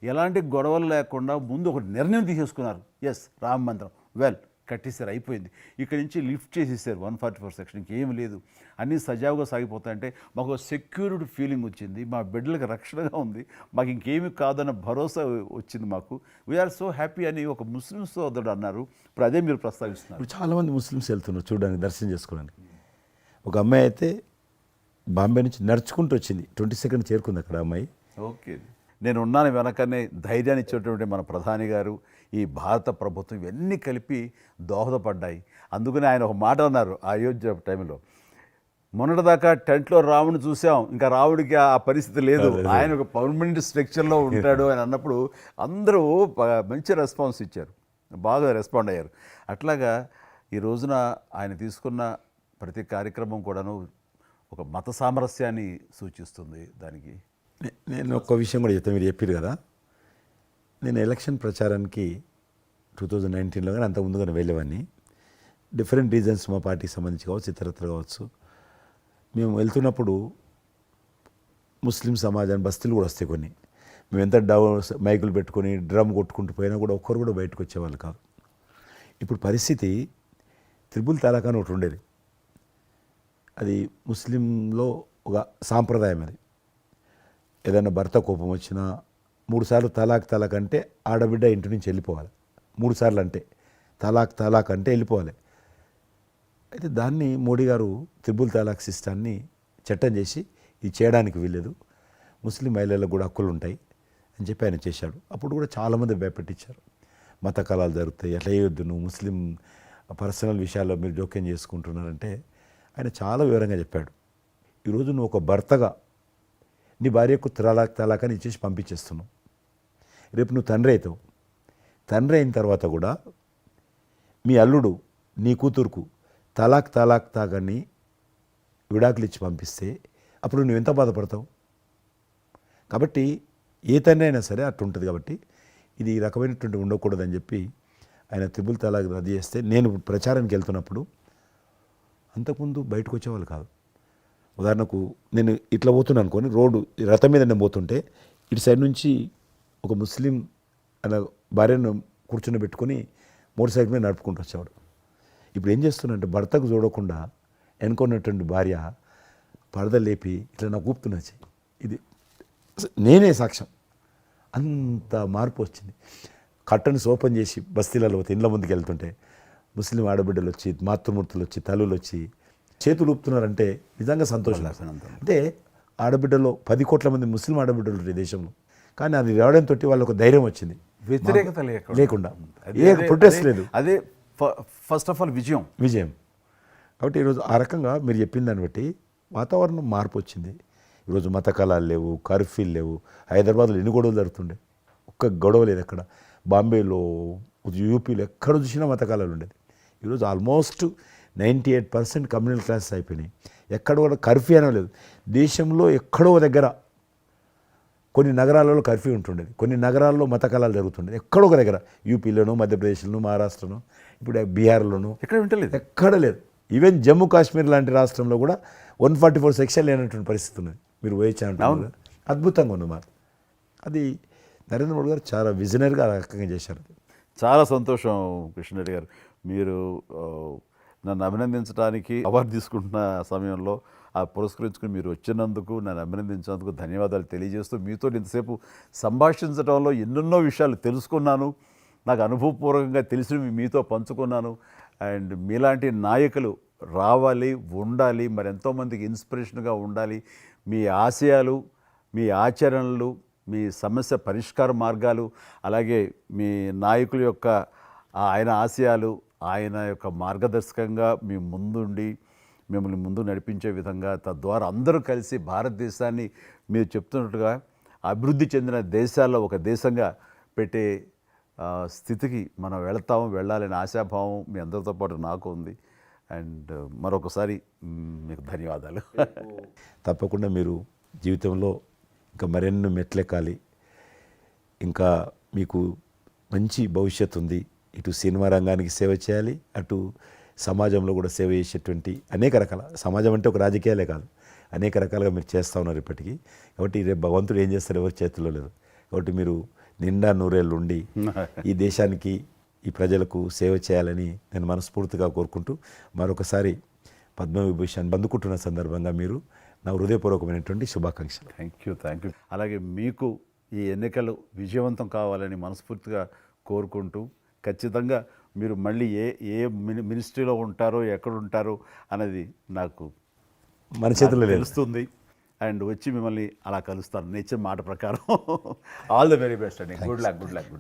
ఎలాంటి గొడవలు లేకుండా ముందు ఒక నిర్ణయం తీసేసుకున్నారు. ఎస్, రామ మందిరం వెల్ కట్టేశారు, అయిపోయింది. ఇక్కడి నుంచి లిఫ్ట్ చేసేసారు 144 సెక్షన్, ఇంకేం లేదు, అన్నీ సజావుగా సాగిపోతాయంటే మాకు సెక్యూర్డ్ ఫీలింగ్ వచ్చింది, మా బిడ్డలకు రక్షణగా ఉంది, మాకు ఇంకేమీ కాదన్న భరోసా వచ్చింది మాకు. వీఆర్ సో హ్యాపీ అని ఒక ముస్లిం సోదరుడు అన్నారు. ఇప్పుడు అదే మీరు ప్రస్తావిస్తున్నారు. ఇప్పుడు చాలామంది ముస్లిమ్స్ వెళ్తున్నారు చూడడానికి, దర్శనం చేసుకోవడానికి. ఒక అమ్మాయి అయితే బాంబే నుంచి నడుచుకుంటూ వచ్చింది, 22nd చేరుకుంది అక్కడ అమ్మాయి. ఓకే, నేను ఉన్నాను వెనకనే ధైర్యాన్ని ఇచ్చేటువంటి మన ప్రధాని గారు, ఈ భారత ప్రభుత్వం ఇవన్నీ కలిపి దోహదపడ్డాయి. అందుకని ఆయన ఒక మాట అన్నారు అయోధ్య టైంలో, మొన్నటిదాకా టెంట్లో రాముడిని చూసాం, ఇంకా రావుడికి ఆ పరిస్థితి లేదు, ఆయన ఒక పర్మనెంట్ స్ట్రక్చర్లో ఉంటాడు అని అన్నప్పుడు అందరూ మంచి రెస్పాన్స్ ఇచ్చారు, బాగా రెస్పాండ్ అయ్యారు. అట్లాగా ఈ రోజున ఆయన తీసుకున్న ప్రతి కార్యక్రమం కూడాను ఒక మత సామరస్యాన్ని సూచిస్తుంది. దానికి నేను ఒక విషయం కూడా చెప్తాను, మీరు చెప్పారు కదా, నేను ఎలక్షన్ ప్రచారానికి 2019లో కానీ అంత ముందుగానే వెళ్ళేవాడిని. డిఫరెంట్ రీజన్స్ మా పార్టీకి సంబంధించి కావచ్చు, ఇతరత్ర కావచ్చు. మేము వెళ్తున్నప్పుడు ముస్లిం సమాజాన్ని బస్తీలు కూడా వస్తాయి కొన్ని, మేము ఎంత మైకులు పెట్టుకొని డ్రమ్ కొట్టుకుంటూ పోయినా కూడా ఒక్కరు కూడా బయటకు వచ్చేవాళ్ళు కాదు. ఇప్పుడు పరిస్థితి త్రిపుల్ తలాక్ అని ఒకటి ఉండేది, అది ముస్లింలో ఒక సాంప్రదాయం. అది ఏదైనా భర్త కోపం వచ్చినా 3 సార్లు తలాక్ అంటే ఆడబిడ్డ ఇంటి నుంచి వెళ్ళిపోవాలి. 3 సార్లు అంటే తలాక్ అంటే వెళ్ళిపోవాలి. అయితే దాన్ని మోడీ గారు త్రిపుల్ తలాక్ సిస్టాన్ని చట్టం చేసి ఇది చేయడానికి వీల్లేదు, ముస్లిం మహిళలకు కూడా హక్కులు ఉంటాయి అని చెప్పి ఆయన చేశాడు. అప్పుడు కూడా చాలామంది భయపెట్టించారు, మత కళాలు జరుగుతాయి, అట్లా వేయొద్దు, నువ్వు ముస్లిం పర్సనల్ విషయాల్లో మీరు జోక్యం చేసుకుంటున్నారంటే ఆయన చాలా వివరంగా చెప్పాడు. ఈరోజు నువ్వు ఒక భర్తగా నీ భార్యకు తలాక్ అని ఇచ్చేసి పంపించేస్తున్నావు. రేపు నువ్వు తండ్రి అవుతావు, తండ్రి అయిన తర్వాత కూడా మీ అల్లుడు నీ కూతురుకు తలాక్ తాగని విడాకులు ఇచ్చి పంపిస్తే అప్పుడు నువ్వు ఎంత బాధపడతావు? కాబట్టి ఏ తండ్రి అయినా సరే అట్లా ఉంటుంది. కాబట్టి ఇది ఈ రకమైనటువంటి ఉండకూడదని చెప్పి ఆయన త్రిపుల్ తలాక్ రద్దు చేస్తే, నేను ప్రచారానికి వెళ్తున్నప్పుడు అంతకుముందు బయటకు వచ్చేవాళ్ళు కాదు. ఉదాహరణకు నేను ఇట్లా పోతున్నాను అనుకోని, రోడ్డు రథం మీద నేను పోతుంటే ఇటు సైడ్ నుంచి ఒక ముస్లిం అన్న భార్యను కూర్చుని పెట్టుకొని మోటార్ సైకిల్ మీద నడుపుకుంటూ వచ్చేవాడు. ఇప్పుడు ఏం చేస్తున్నంటే భర్తకు చూడకుండా వెనుకున్నటువంటి భార్య పరద లేపి ఇట్లా నాకు ఊపుతున్నచ్చి, ఇది నేనే సాక్ష్యం, అంత మార్పు వచ్చింది. కట్టన్స్ ఓపెన్ చేసి బస్తీలలో ఇండ్ల ముందుకు వెళ్తుంటే ముస్లిం ఆడబిడ్డలు వచ్చి, మాతృమూర్తులు వచ్చి, తల్లులు వచ్చి చేతులు ఊపుతున్నారంటే నిజంగా సంతోషం. అంటే ఆడబిడ్డలో 10 కోట్ల మంది ముస్లిం ఆడబిడ్డలు ఉంటారు దేశంలో, కానీ అది రావడంతో వాళ్ళకు ధైర్యం వచ్చింది, వ్యతిరేకత లేకుండా ఏ ప్రొటెస్ట్ లేదు. అదే ఫస్ట్ ఆఫ్ ఆల్ విజయం. కాబట్టి ఈరోజు ఆ రకంగా మీరు చెప్పిన దాన్ని బట్టి వాతావరణం మార్పు వచ్చింది. ఈరోజు మత కళాలు లేవు, కర్ఫ్యూలు లేవు. హైదరాబాద్లో ఎన్ని గొడవలు జరుగుతుండే, ఒక్క గొడవ లేదు ఎక్కడ. బాంబేలో, యూపీలో ఎక్కడ చూసినా మత కళాలు ఉండేది. ఈరోజు ఆల్మోస్ట్ 98% కమ్యూనల్ క్లాసెస్ అయిపోయినాయి. ఎక్కడ కూడా కర్ఫ్యూ అనో లేదు. దేశంలో ఎక్కడో దగ్గర కొన్ని నగరాలలో కర్ఫ్యూ ఉంటుండేది, కొన్ని నగరాల్లో మత కళాలు జరుగుతుండేది. ఎక్కడో ఒక దగ్గర యూపీలోను, మధ్యప్రదేశ్లోను, మహారాష్ట్రను, ఇప్పుడు బీహార్లోను ఎక్కడ లేదు. ఈవెన్ జమ్మూ కాశ్మీర్ లాంటి రాష్ట్రంలో కూడా 144 సెక్షన్ లేనటువంటి పరిస్థితి ఉన్నది. మీరు వేయించాను, అద్భుతంగా ఉంది మాట. అది నరేంద్ర మోడీ గారు చాలా విజనరీగా ఆ రకంగా చేశారు. చాలా సంతోషం కృష్ణరెడ్డి గారు, మీరు నన్ను అభినందించడానికి అవార్డు తీసుకుంటున్న సమయంలో ఆ పురస్కరించుకుని మీరు వచ్చినందుకు, నన్ను అభినందించినందుకు ధన్యవాదాలు తెలియజేస్తూ, మీతో ఇంతసేపు సంభాషించడంలో ఎన్నెన్నో విషయాలు తెలుసుకున్నాను, నాకు అనుభవపూర్వకంగా తెలిసినవి మీతో పంచుకున్నాను. అండ్ మీలాంటి నాయకులు రావాలి, ఉండాలి, మరి ఎంతోమందికి ఇన్స్పిరేషన్గా ఉండాలి. మీ ఆశయాలు, మీ ఆచరణలు, మీ సమస్య పరిష్కార మార్గాలు, అలాగే మీ నాయకుల యొక్క ఆయన ఆశయాలు, ఆయన యొక్క మార్గదర్శకంగా మీ ముందుండి మిమ్మల్ని ముందు నడిపించే విధంగా, తద్వారా అందరూ కలిసి భారతదేశాన్ని మీరు చెప్తున్నట్టుగా అభివృద్ధి చెందిన దేశాల్లో ఒక దేశంగా పెట్టే స్థితికి మనం వెళ్ళాలనే ఆశాభావం మీ అందరితో పాటు నాకు ఉంది. అండ్ మరొకసారి మీకు ధన్యవాదాలు. తప్పకుండా మీరు జీవితంలో ఇంకా మరెన్నో మెట్లెక్కాలి, ఇంకా మీకు మంచి భవిష్యత్తు ఉంది. ఇటు సినిమా రంగానికి సేవ చేయాలి, అటు సమాజంలో కూడా సేవ చేసేటువంటి అనేక రకాల, సమాజం అంటే ఒక రాజకీయాలే కాదు, అనేక రకాలుగా మీరు చేస్తూ ఉన్నారు ఇప్పటికీ. కాబట్టి రేపు భగవంతుడు ఏం చేస్తారు ఎవరి చేతిలో లేదు. కాబట్టి మీరు నిండా నూరేళ్ళు ఉండి ఈ దేశానికి, ఈ ప్రజలకు సేవ చేయాలని నేను మనస్ఫూర్తిగా కోరుకుంటూ, మరొకసారి పద్మవిభూషణ్ అందుకుంటున్న సందర్భంగా మీరు నా హృదయపూర్వకమైనటువంటి శుభాకాంక్షలు. Thank you. అలాగే మీకు ఈ ఎన్నికలు విజయవంతం కావాలని మనస్ఫూర్తిగా కోరుకుంటూ, ఖచ్చితంగా మీరు మళ్ళీ ఏ మినిస్ట్రీలో ఉంటారో, ఎక్కడ ఉంటారో అనేది నాకు మన చేతిలో లేదు. తెలుస్తుంది. అండ్ వచ్చి మిమ్మల్ని అలా కలుస్తాను నేచర్ మాట ప్రకారం. ఆల్ ద వెరీ బెస్ట్ అండి. Good luck.